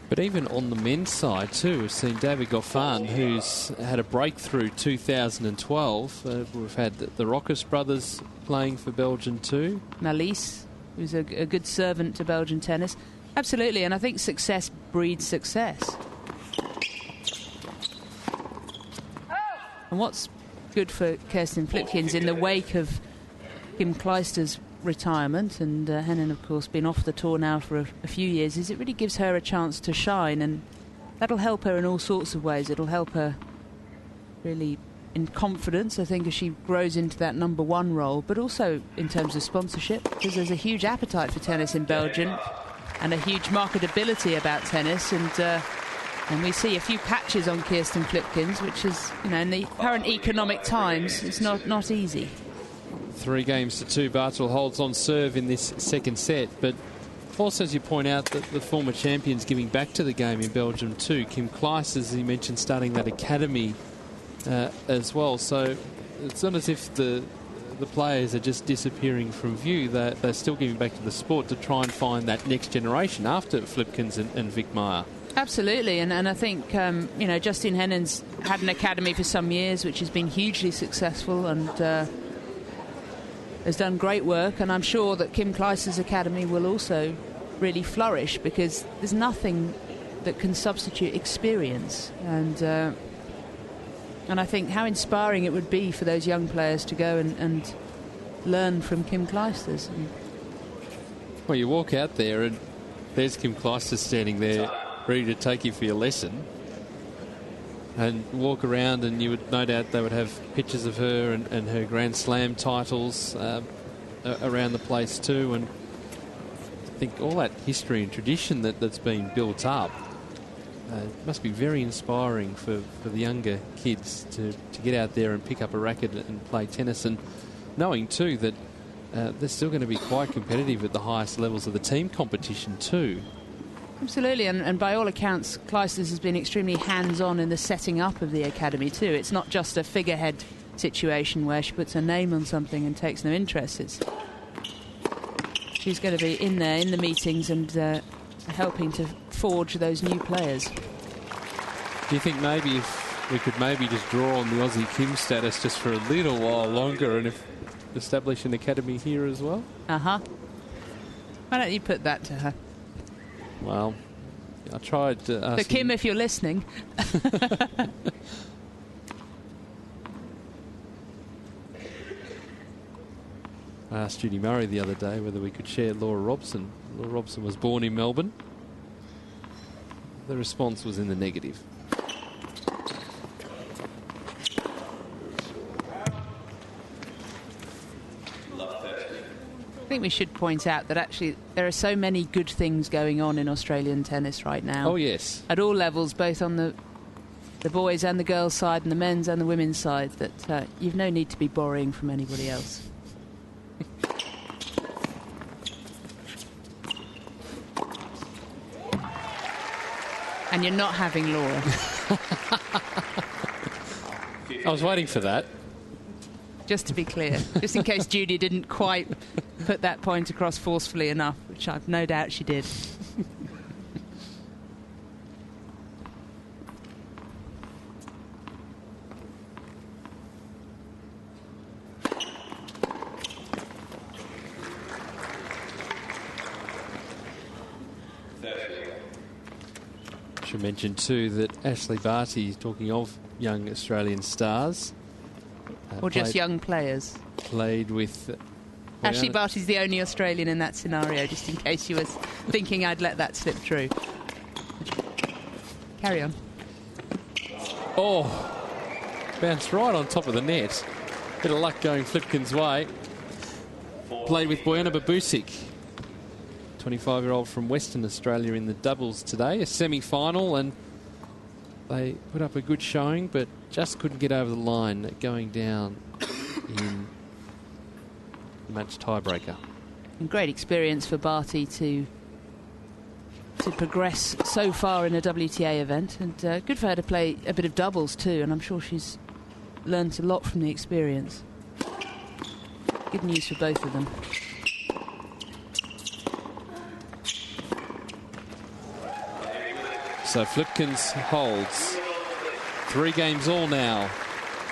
But even on the men's side too, we've seen David Goffin, who's had a breakthrough 2012. We've had the Rockus brothers playing for Belgium too. Malise, who's a good servant to Belgian tennis. Absolutely, and I think success breeds success. And what's good for Kirsten Flipkens in the wake of Kim Clijsters' retirement, and Henin, of course, been off the tour now for a few years, is it really gives her a chance to shine, and that'll help her in all sorts of ways. It'll help her really in confidence, I think, as she grows into that number one role, but also in terms of sponsorship, because there's a huge appetite for tennis in Belgium and a huge marketability about tennis, and we see a few patches on Kirsten Flipkens, which is, in the current economic times, it's not easy. 3-2, Barthel holds on serve in this second set, but also, as you point out, the former champions giving back to the game in Belgium too. Kim Clijsters, as you mentioned, starting that academy as well. So it's not as if the players are just disappearing from view. They're still giving back to the sport to try and find that next generation after Flipkens and Wickmeyer. Absolutely, and I think Justine Henin's had an academy for some years, which has been hugely successful and has done great work. And I'm sure that Kim Clijsters' academy will also really flourish, because there's nothing that can substitute experience. And I think how inspiring it would be for those young players to go and learn from Kim Clijsters. Well, you walk out there and there's Kim Clijsters standing there, ready to take you for your lesson, and walk around, and you would no doubt they would have pictures of her and her Grand Slam titles around the place too. And I think all that history and tradition that's been built up must be very inspiring for the younger kids to get out there and pick up a racket and play tennis, and knowing too that they're still going to be quite competitive at the highest levels of the team competition too. Absolutely, and by all accounts, Clijsters has been extremely hands-on in the setting up of the academy too. It's not just a figurehead situation where she puts her name on something and takes no interest. She's going to be in there in the meetings and helping to forge those new players. Do you think maybe if we could maybe just draw on the Aussie Kim status just for a little while longer, and establish an academy here as well? Why don't you put that to her? Well, I tried to ask So Kim, if you're listening. I asked Judy Murray the other day whether we could share Laura Robson. Laura Robson was born in Melbourne. The response was in the negative. I think we should point out that actually there are so many good things going on in Australian tennis right now. Oh, yes. At all levels, both on the boys and the girls' side, and the men's and the women's side, that you've no need to be borrowing from anybody else. And you're not having Laura. I was waiting for that. Just to be clear, just in case Judy didn't quite put that point across forcefully enough, which I've no doubt she did. Should mention too that Ashley Barty, talking of young Australian stars, or just young players, played with. Ashley Barty's the only Australian in that scenario, just in case you was thinking I'd let that slip through. Carry on. Oh, bounced right on top of the net. Bit of luck going Flipkens' way. Played with Bojana Babusic, 25-year-old from Western Australia, in the doubles today. A semi-final, and they put up a good showing, but just couldn't get over the line, going down in the match tiebreaker. And great experience for Barty to progress so far in a WTA event, and good for her to play a bit of doubles too, and I'm sure she's learned a lot from the experience. Good news for both of them. So Flipkens holds 3 games all now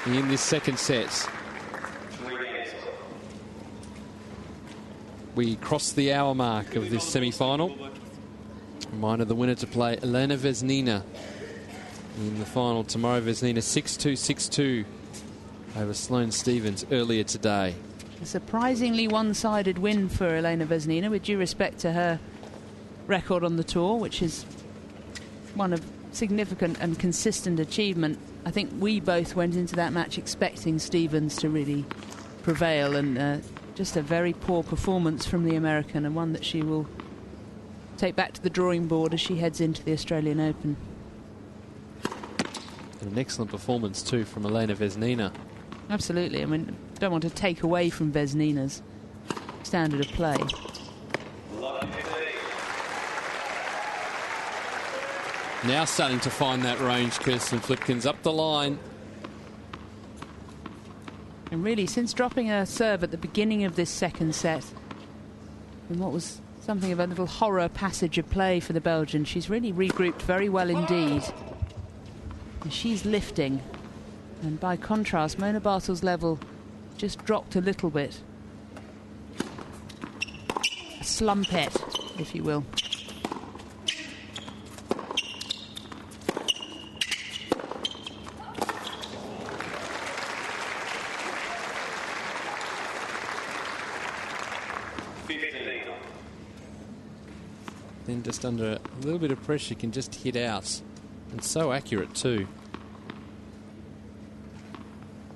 in this second set. We cross the hour mark of this semi-final. Reminder, the winner to play Elena Vesnina in the final tomorrow. Vesnina 6-2, 6-2 over Sloane Stephens earlier today. A surprisingly one-sided win for Elena Vesnina, with due respect to her record on the tour, which is one of significant and consistent achievement. I think we both went into that match expecting Stephens to really prevail, and just a very poor performance from the American, and one that she will take back to the drawing board as she heads into the Australian Open. And an excellent performance too from Elena Vesnina. Absolutely. I mean, don't want to take away from Vesnina's standard of play. Now starting to find that range, Kirsten Flipkens up the line. And really, since dropping her serve at the beginning of this second set, in what was something of a little horror passage of play for the Belgian, she's really regrouped very well indeed. And she's lifting. And by contrast, Mona Barthel's level just dropped a little bit. A slumpet, if you will. Then just under a little bit of pressure can just hit out. And so accurate too.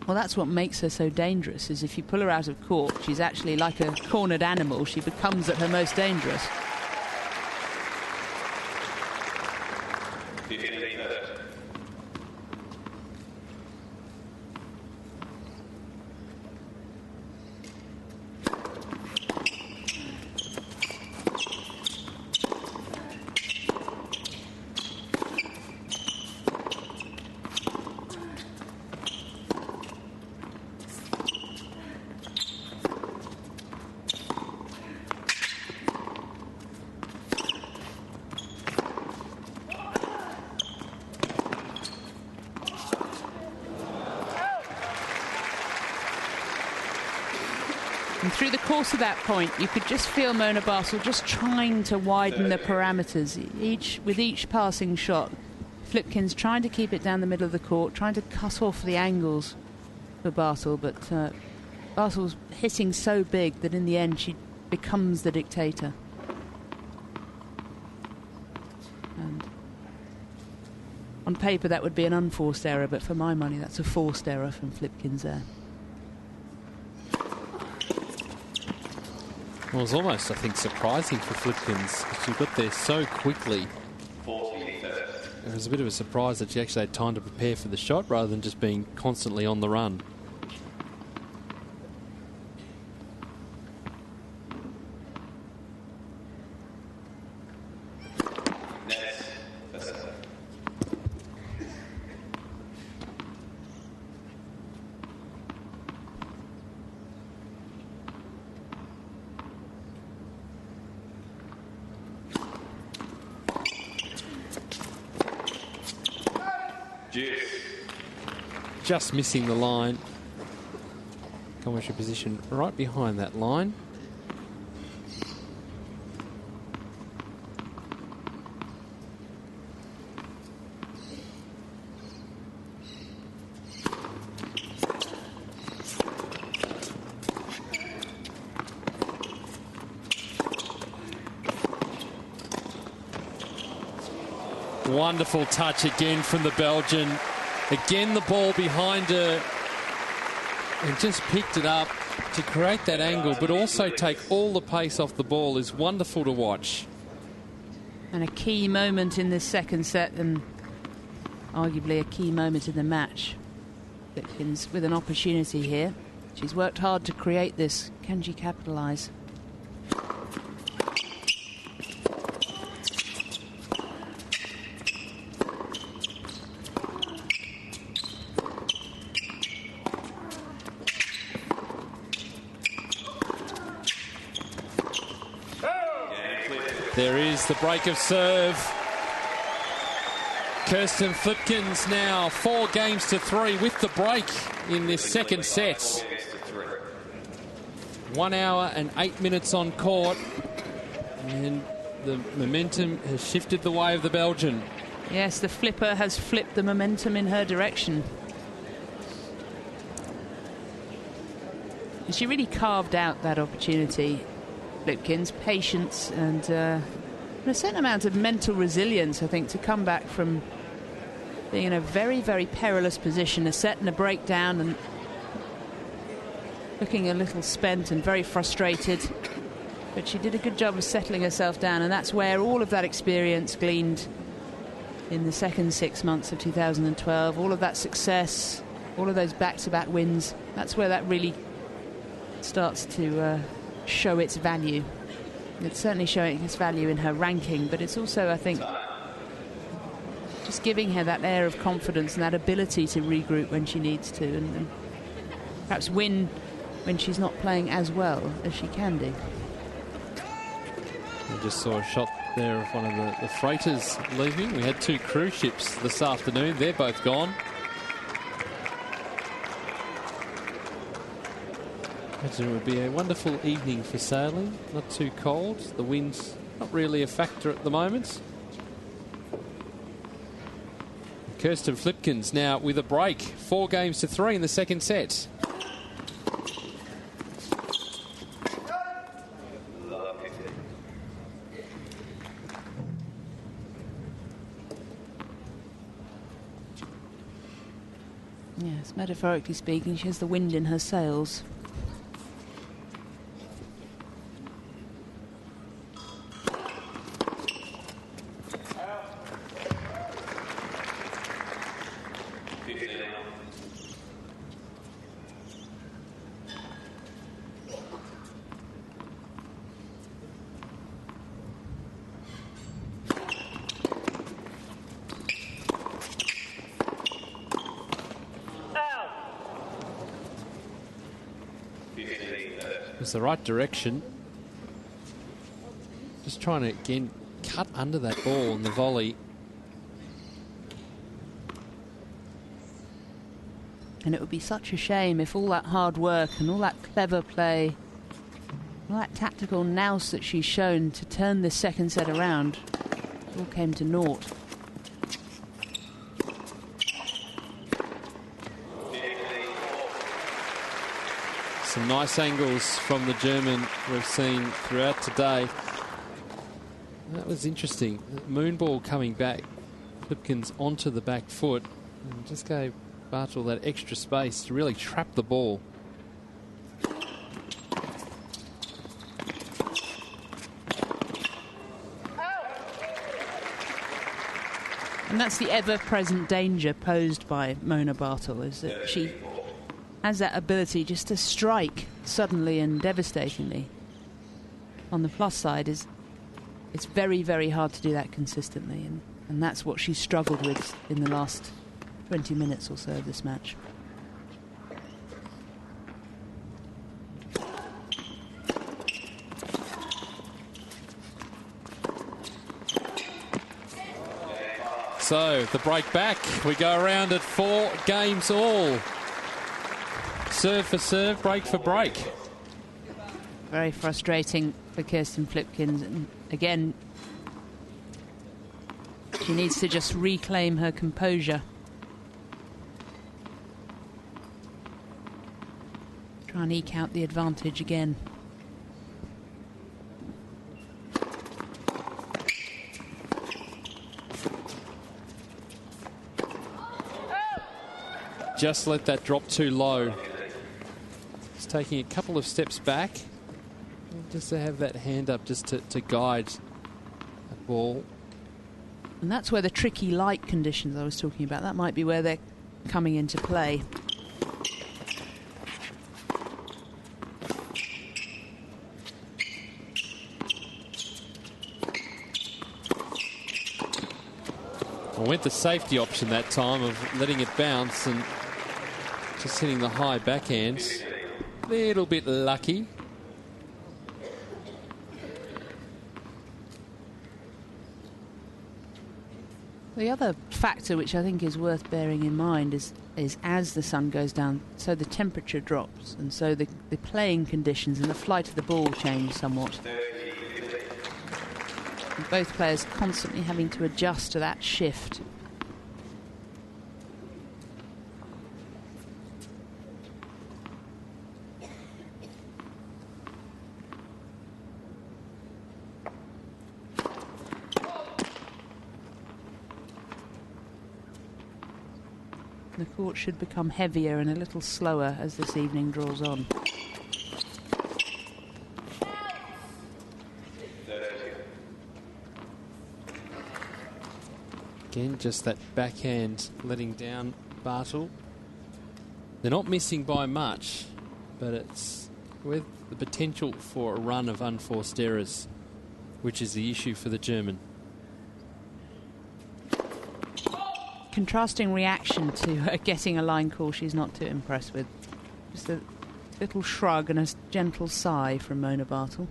Well, that's what makes her so dangerous, is if you pull her out of court, she's actually like a cornered animal. She becomes at her most dangerous. And through the course of that point, you could just feel Mona Barthel just trying to widen the parameters. With each passing shot, Flipkens trying to keep it down the middle of the court, trying to cut off the angles for Barthel, but Barthel's hitting so big that in the end she becomes the dictator. And on paper that would be an unforced error, but for my money that's a forced error from Flipkens there. Well, it was almost, I think, surprising for Flipkens because she got there so quickly. It was a bit of a surprise that she actually had time to prepare for the shot rather than just being constantly on the run. Just missing the line. Commentary position right behind that line. Wonderful touch again from the Belgian. Again, the ball behind her, and just picked it up to create that angle, but also take all the pace off the ball is wonderful to watch. And a key moment in this second set, and arguably a key moment in the match. Flipkens with an opportunity here. She's worked hard to create this. Can she capitalise? There is the break of serve. Kirsten Flipkens now 4 games to 3 with the break in this second set. 1 hour and 8 minutes on court, and the momentum has shifted the way of the Belgian. Yes, the flipper has flipped the momentum in her direction. And she really carved out that opportunity, Flipkens. Patience and a certain amount of mental resilience, I think, to come back from being in a very, very perilous position, a set and a breakdown, and looking a little spent and very frustrated. But she did a good job of settling herself down, and that's where all of that experience gleaned in the second 6 months of 2012, all of that success, all of those back-to-back wins, that's where that really starts to show its value. It's certainly showing its value in her ranking, but it's also, I think, just giving her that air of confidence and that ability to regroup when she needs to, and perhaps win when she's not playing as well as she can do. We just saw a shot there of one of the freighters leaving. We had 2 cruise ships this afternoon. They're both gone. Imagine it would be a wonderful evening for sailing. Not too cold. The wind's not really a factor at the moment. Kirsten Flipkens now with a break. 4 games to 3 in the second set. Yes, metaphorically speaking, she has the wind in her sails. It's the right direction. Just trying to, again, cut under that ball on the volley. And it would be such a shame if all that hard work and all that clever play, all that tactical nous that she's shown to turn this second set around, all came to naught. Some nice angles from the German we've seen throughout today. That was interesting. Moonball coming back, Flipkens onto the back foot, and just gave Barthel that extra space to really trap the ball. And that's the ever-present danger posed by Mona Barthel, is that she has that ability just to strike suddenly and devastatingly. On the plus side is it's very, very hard to do that consistently, and that's what she's struggled with in the last 20 minutes or so of this match. So the break back, we go around at 4 games all. Serve for serve, break for break. Very frustrating for Kirsten Flipkens. And again, she needs to just reclaim her composure. Try and eke out the advantage again. just let that drop too low. He's taking a couple of steps back just to have that hand up, just to guide that ball. And that's where the tricky light conditions I was talking about, that might be where they're coming into play. I went the safety option that time of letting it bounce and just hitting the high backhands. A little bit lucky. The other factor which I think is worth bearing in mind is as the sun goes down, so the temperature drops, and so the playing conditions and the flight of the ball change somewhat. And both players constantly having to adjust to that shift. The court should become heavier and a little slower as this evening draws on. Again, just that backhand letting down Barthel. They're not missing by much, but it's with the potential for a run of unforced errors, which is the issue for the German. Contrasting reaction to getting a line call she's not too impressed with. Just a little shrug and a gentle sigh from Mona Barthel.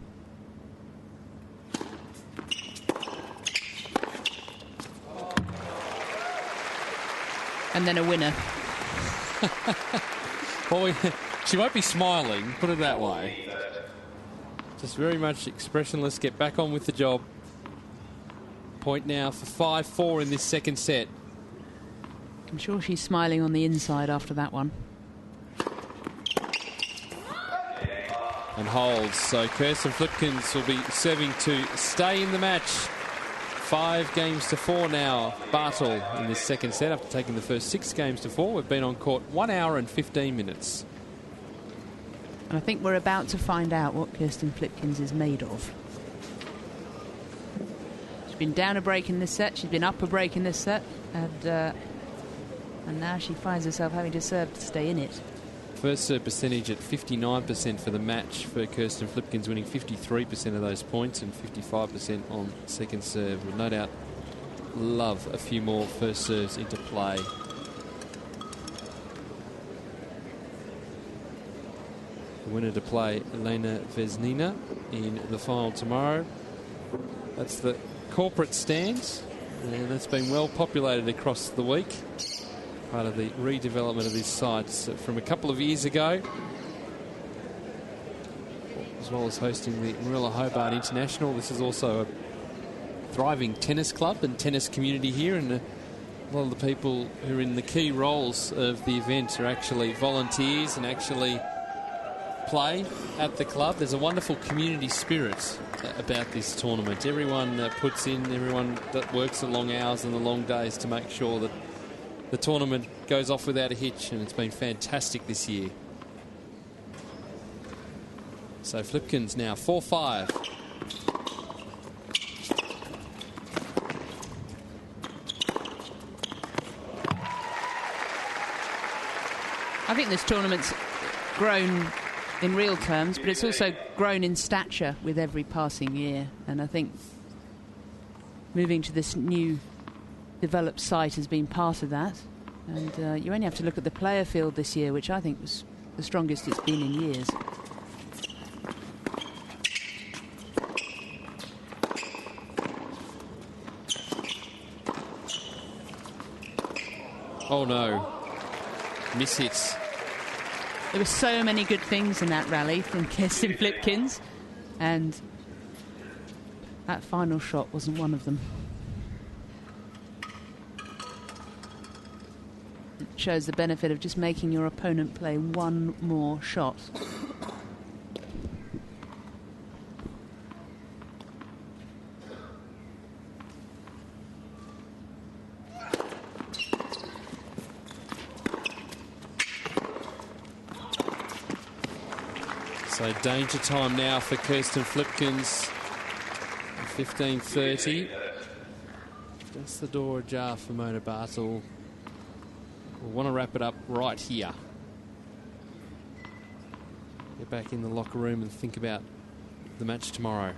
And then a winner. Well, she won't be smiling, put it that way. Just very much expressionless, get back on with the job. Point now for 5-4 in this second set. I'm sure she's smiling on the inside after that one. And holds. So Kirsten Flipkens will be serving to stay in the match. 5-4 now. Barthel in this second set after taking the first 6-4. We've been on court 1 hour and 15 minutes. And I think we're about to find out what Kirsten Flipkens is made of. She's been down a break in this set. She's been up a break in this set. And now she finds herself having to serve to stay in it. First serve percentage at 59% for the match for Kirsten Flipkens, winning 53% of those points and 55% on second serve. We'll no doubt love a few more first serves into play. The winner to play Elena Vesnina in the final tomorrow. That's the corporate stands, and that's been well populated across the week. Part of the redevelopment of this site from a couple of years ago, as well as hosting the Moorilla Hobart International. This is also a thriving tennis club and tennis community here, and a lot of the people who are in the key roles of the event are actually volunteers and actually play at the club. There's a wonderful community spirit about this tournament. Everyone puts in, everyone that works the long hours and the long days to make sure that the tournament goes off without a hitch, and it's been fantastic this year. So Flipkens now 4-5. I think this tournament's grown in real terms, but it's also grown in stature with every passing year. And I think moving to this new developed site has been part of that. And you only have to look at the player field this year, which I think was the strongest it's been in years. Oh no, miss hits. There were so many good things in that rally from Kirsten Flipkens, and that final shot wasn't one of them. It shows the benefit of just making your opponent play one more shot. So danger time now for Kirsten Flipkens. 15:30. Just the door ajar for Mona Barthel. We'll want to wrap it up right here. Get back in the locker room and think about the match tomorrow.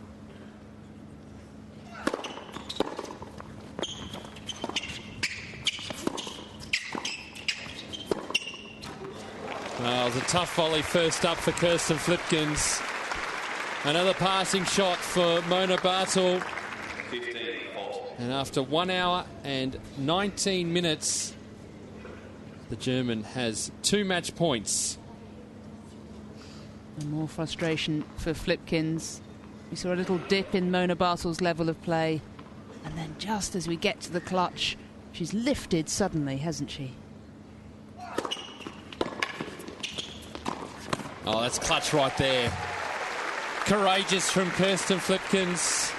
Well, it was a tough volley first up for Kirsten Flipkens. Another passing shot for Mona Barthel. And after 1 hour and 19 minutes, the German has 2 match points. And more frustration for Flipkens. We saw a little dip in Mona Barthel's level of play. And then just as we get to the clutch, she's lifted suddenly, hasn't she? Oh, that's clutch right there. Courageous from Kirsten Flipkens.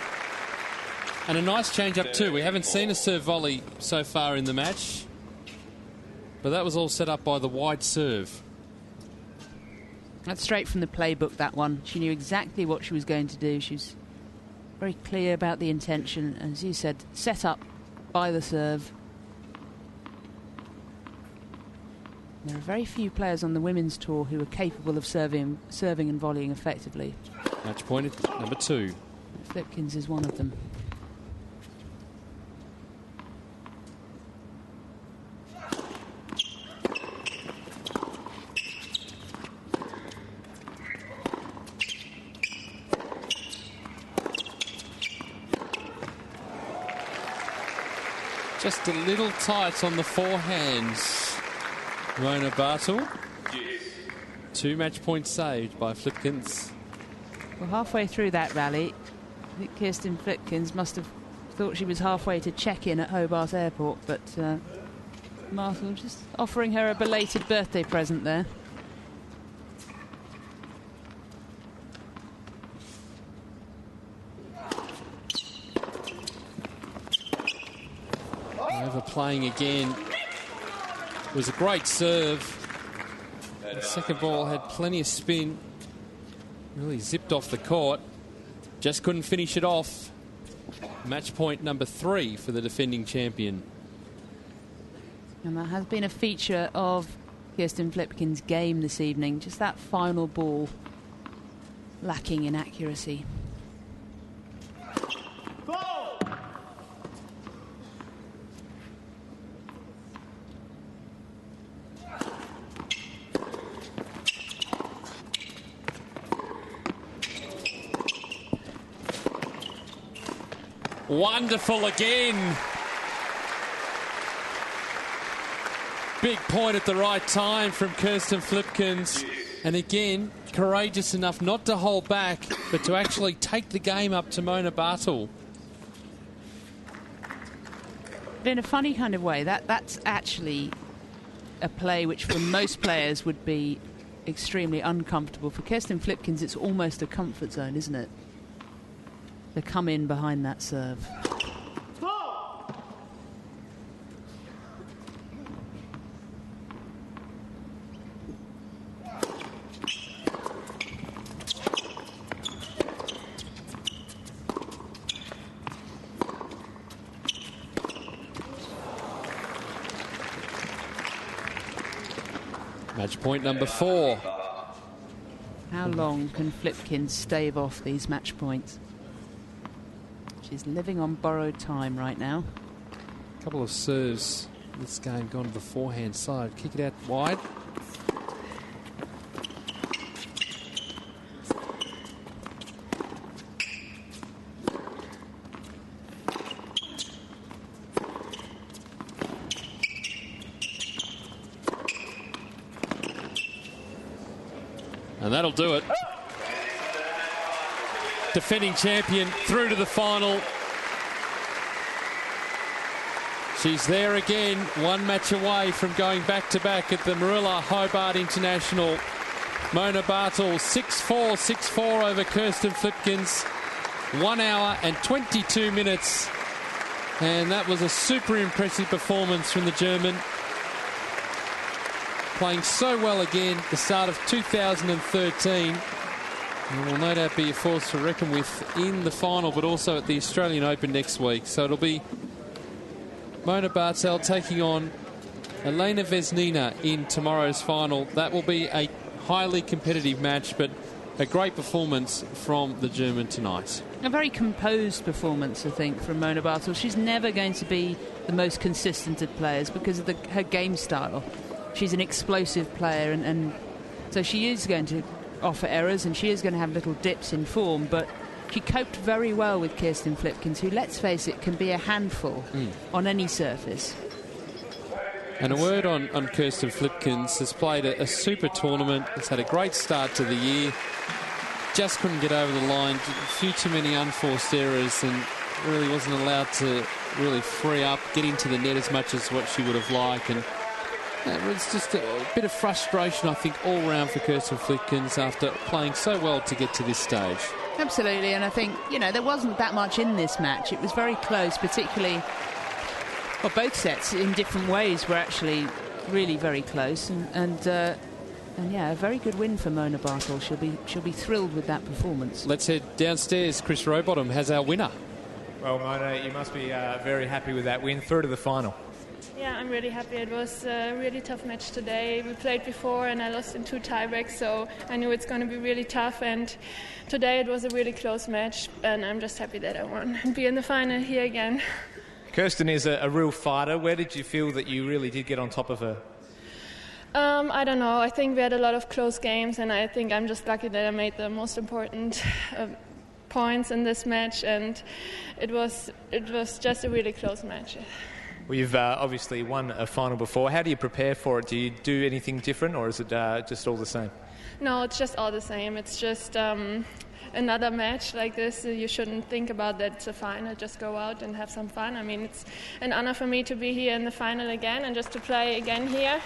And a nice change-up too. We haven't seen a serve volley so far in the match. But that was all set up by the wide serve. That's straight from the playbook, that one. She knew exactly what she was going to do. She's very clear about the intention. As you said, set up by the serve. There are very few players on the women's tour who are capable of serving and volleying effectively. Match point number 2. Flipkens is one of them. Just a little tight on the forehands, Mona Barthel. 2 match points saved by Flipkens. Well, halfway through that rally, I think Kirsten Flipkens must have thought she was halfway to check-in at Hobart Airport, but Barthel just offering her a belated birthday present there. Overplaying again. It was a great serve. The second ball had plenty of spin. Really zipped off the court. Just couldn't finish it off. Match point number 3 for the defending champion. And that has been a feature of Kirsten Flipkens' game this evening. Just that final ball lacking in accuracy. Wonderful again. Big point at the right time from Kirsten Flipkens. And again, courageous enough not to hold back, but to actually take the game up to Mona Barthel. But in a funny kind of way, that's actually a play which for most players would be extremely uncomfortable. For Kirsten Flipkens, it's almost a comfort zone, isn't it? To come in behind that serve. Match point number 4. How long can Flipkens stave off these match points? She's living on borrowed time right now. A couple of serves in this game gone to the forehand side. Kick it out wide. And that'll do it. Defending champion through to the final. She's there again, 1 match away from going back-to-back at the Moorilla Hobart International. Mona Barthel 6-4, 6-4 over Kirsten Flipkens. 1 hour and 22 minutes. And that was a super impressive performance from the German. Playing so well again at the start of 2013. And will no doubt be a force to reckon with in the final, but also at the Australian Open next week. So it'll be Mona Barthel taking on Elena Vesnina in tomorrow's final. That will be a highly competitive match, but a great performance from the German tonight. A very composed performance, I think, from Mona Barthel. She's never going to be the most consistent of players because of her game style. She's an explosive player, and so she is going to offer errors, and she is going to have little dips in form, but she coped very well with Kirsten Flipkens, who, let's face it, can be a handful on any surface. And a word on Kirsten Flipkens. Has played a super tournament. Has had a great start to the year. Just couldn't get over the line. A few too many unforced errors and really wasn't allowed to really free up, get into the net as much as what she would have liked. And it was just a bit of frustration, I think, all round for Kirsten Flipkens after playing so well to get to this stage. Absolutely, and I think, there wasn't that much in this match. It was very close, particularly... Well, both sets in different ways were actually really very close, and yeah, a very good win for Mona Barthel. She'll be thrilled with that performance. Let's head downstairs. Chris Rowbottom has our winner. Well, Mona, you must be very happy with that win, through to the final. Yeah, I'm really happy. It was a really tough match today. We played before and I lost in 2 tiebreaks, so I knew it's going to be really tough. And today it was a really close match, and I'm just happy that I won and be in the final here again. Kirsten is a real fighter. Where did you feel that you really did get on top of her? I don't know. I think we had a lot of close games, and I think I'm just lucky that I made the most important points in this match, and it was just a really close match. Well, you've obviously won a final before. How do you prepare for it? Do you do anything different, or is it just all the same? No, it's just all the same. It's just another match like this. You shouldn't think about that it's a final. Just go out and have some fun. I mean, it's an honor for me to be here in the final again and just to play again here.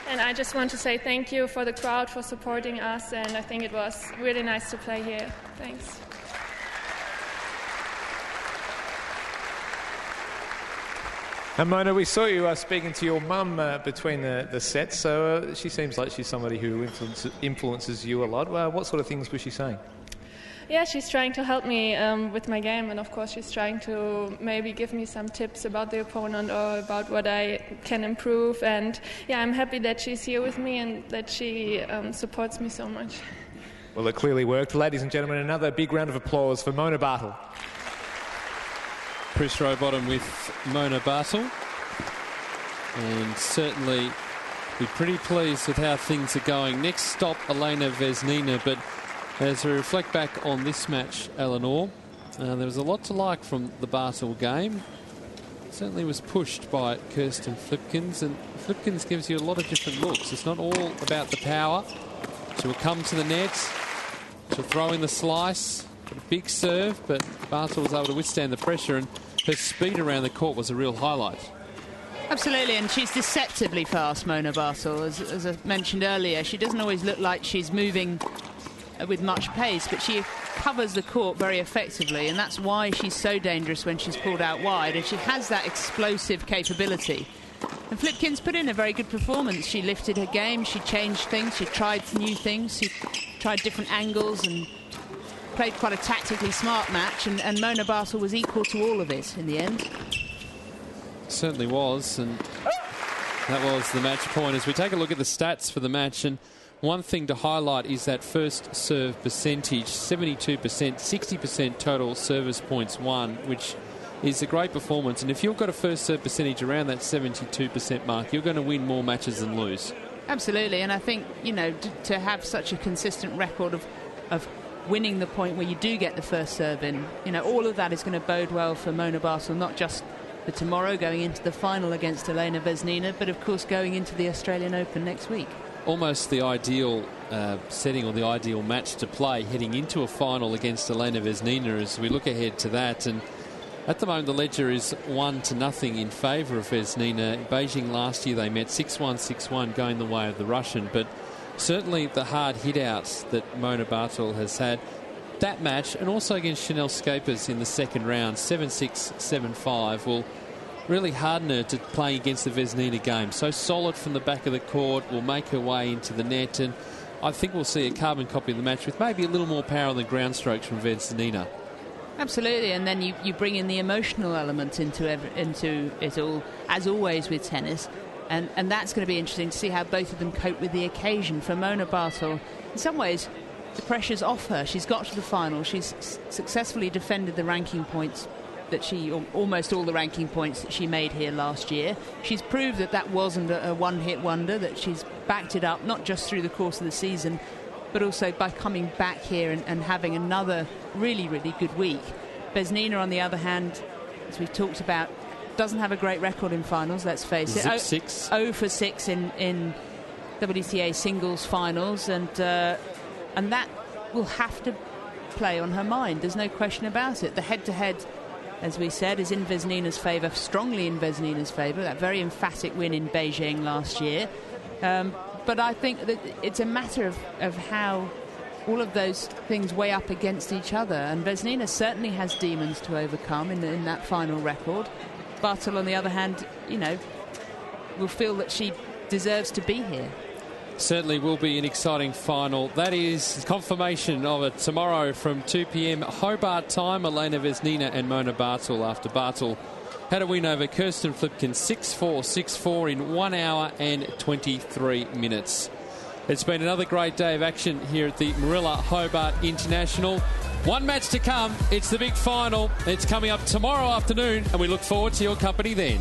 And I just want to say thank you for the crowd for supporting us, and I think it was really nice to play here. Thanks. And Mona, we saw you speaking to your mum between the sets, so she seems like she's somebody who influences you a lot. What sort of things was she saying? Yeah, she's trying to help me with my game, and of course she's trying to maybe give me some tips about the opponent or about what I can improve. And yeah, I'm happy that she's here with me and that she supports me so much. Well, it clearly worked. Ladies and gentlemen, another big round of applause for Mona Barthel. Chris Rowbottom with Mona Barthel, and certainly be pretty pleased with how things are going. Next stop, Elena Vesnina, but as we reflect back on this match, Eleanor, there was a lot to like from the Barthel game. Certainly was pushed by Kirsten Flipkens, and Flipkens gives you a lot of different looks. It's not all about the power. She will come to the net, she'll throw in the slice, got a big serve, but Barthel was able to withstand the pressure, and her speed around the court was a real highlight. Absolutely, and she's deceptively fast, Mona Barthel. As I mentioned earlier, she doesn't always look like she's moving with much pace, but she covers the court very effectively, and that's why she's so dangerous when she's pulled out wide, and she has that explosive capability. And Flipkens put in a very good performance. She lifted her game, she changed things, she tried new things, she tried different angles and played quite a tactically smart match, and Mona Barthel was equal to all of it in the end. Certainly was, and that was the match point. As we take a look at the stats for the match, and one thing to highlight is that first serve percentage, 72%, 60% total service points won, which is a great performance. And if you've got a first serve percentage around that 72% mark, you're going to win more matches than lose. Absolutely, and I think, to have such a consistent record of winning the point where you do get the first serve in, all of that is going to bode well for Mona Barthel, not just for tomorrow going into the final against Elena Vesnina, but of course going into the Australian Open next week. Almost the ideal setting or the ideal match to play heading into a final against Elena Vesnina as we look ahead to that. And at the moment the ledger is 1-0 in favour of Vesnina. In Beijing last year they met 6-1, 6-1 going the way of the Russian, but certainly the hard hit outs that Mona Barthel has had that match and also against Chanel Scapers in the second round, 7-6, 7-5, will really harden her to play against the Vesnina game. So solid from the back of the court, will make her way into the net, and I think we'll see a carbon copy of the match with maybe a little more power on the ground strokes from Vesnina. Absolutely, and then you bring in the emotional element into it all, as always with tennis, and that's going to be interesting to see how both of them cope with the occasion. For Mona Barthel, in some ways, the pressure's off her. She's got to the final. She's successfully defended the ranking points that almost all the ranking points that she made here last year. She's proved that wasn't a one-hit wonder, that she's backed it up, not just through the course of the season, but also by coming back here and having another really, really good week. Vesnina, on the other hand, as we've talked about, doesn't have a great record in finals, let's face it. 0 for 6 in WTA singles finals, and that will have to play on her mind. There's no question about it. The head-to-head, as we said, is in Vesnina's favour, strongly in Vesnina's favour. That very emphatic win in Beijing last year. But I think that it's a matter of how all of those things weigh up against each other. And Vesnina certainly has demons to overcome in that final record. Barthel, on the other hand, will feel that she deserves to be here. Certainly will be an exciting final. That is confirmation of it tomorrow from 2 p.m. Hobart time. Elena Vesnina and Mona Barthel, after Barthel had a win over Kirsten Flipkens 6-4, 6-4 in 1 hour and 23 minutes. It's been another great day of action here at the Moorilla Hobart International. One match to come. It's the big final. It's coming up tomorrow afternoon, and we look forward to your company then.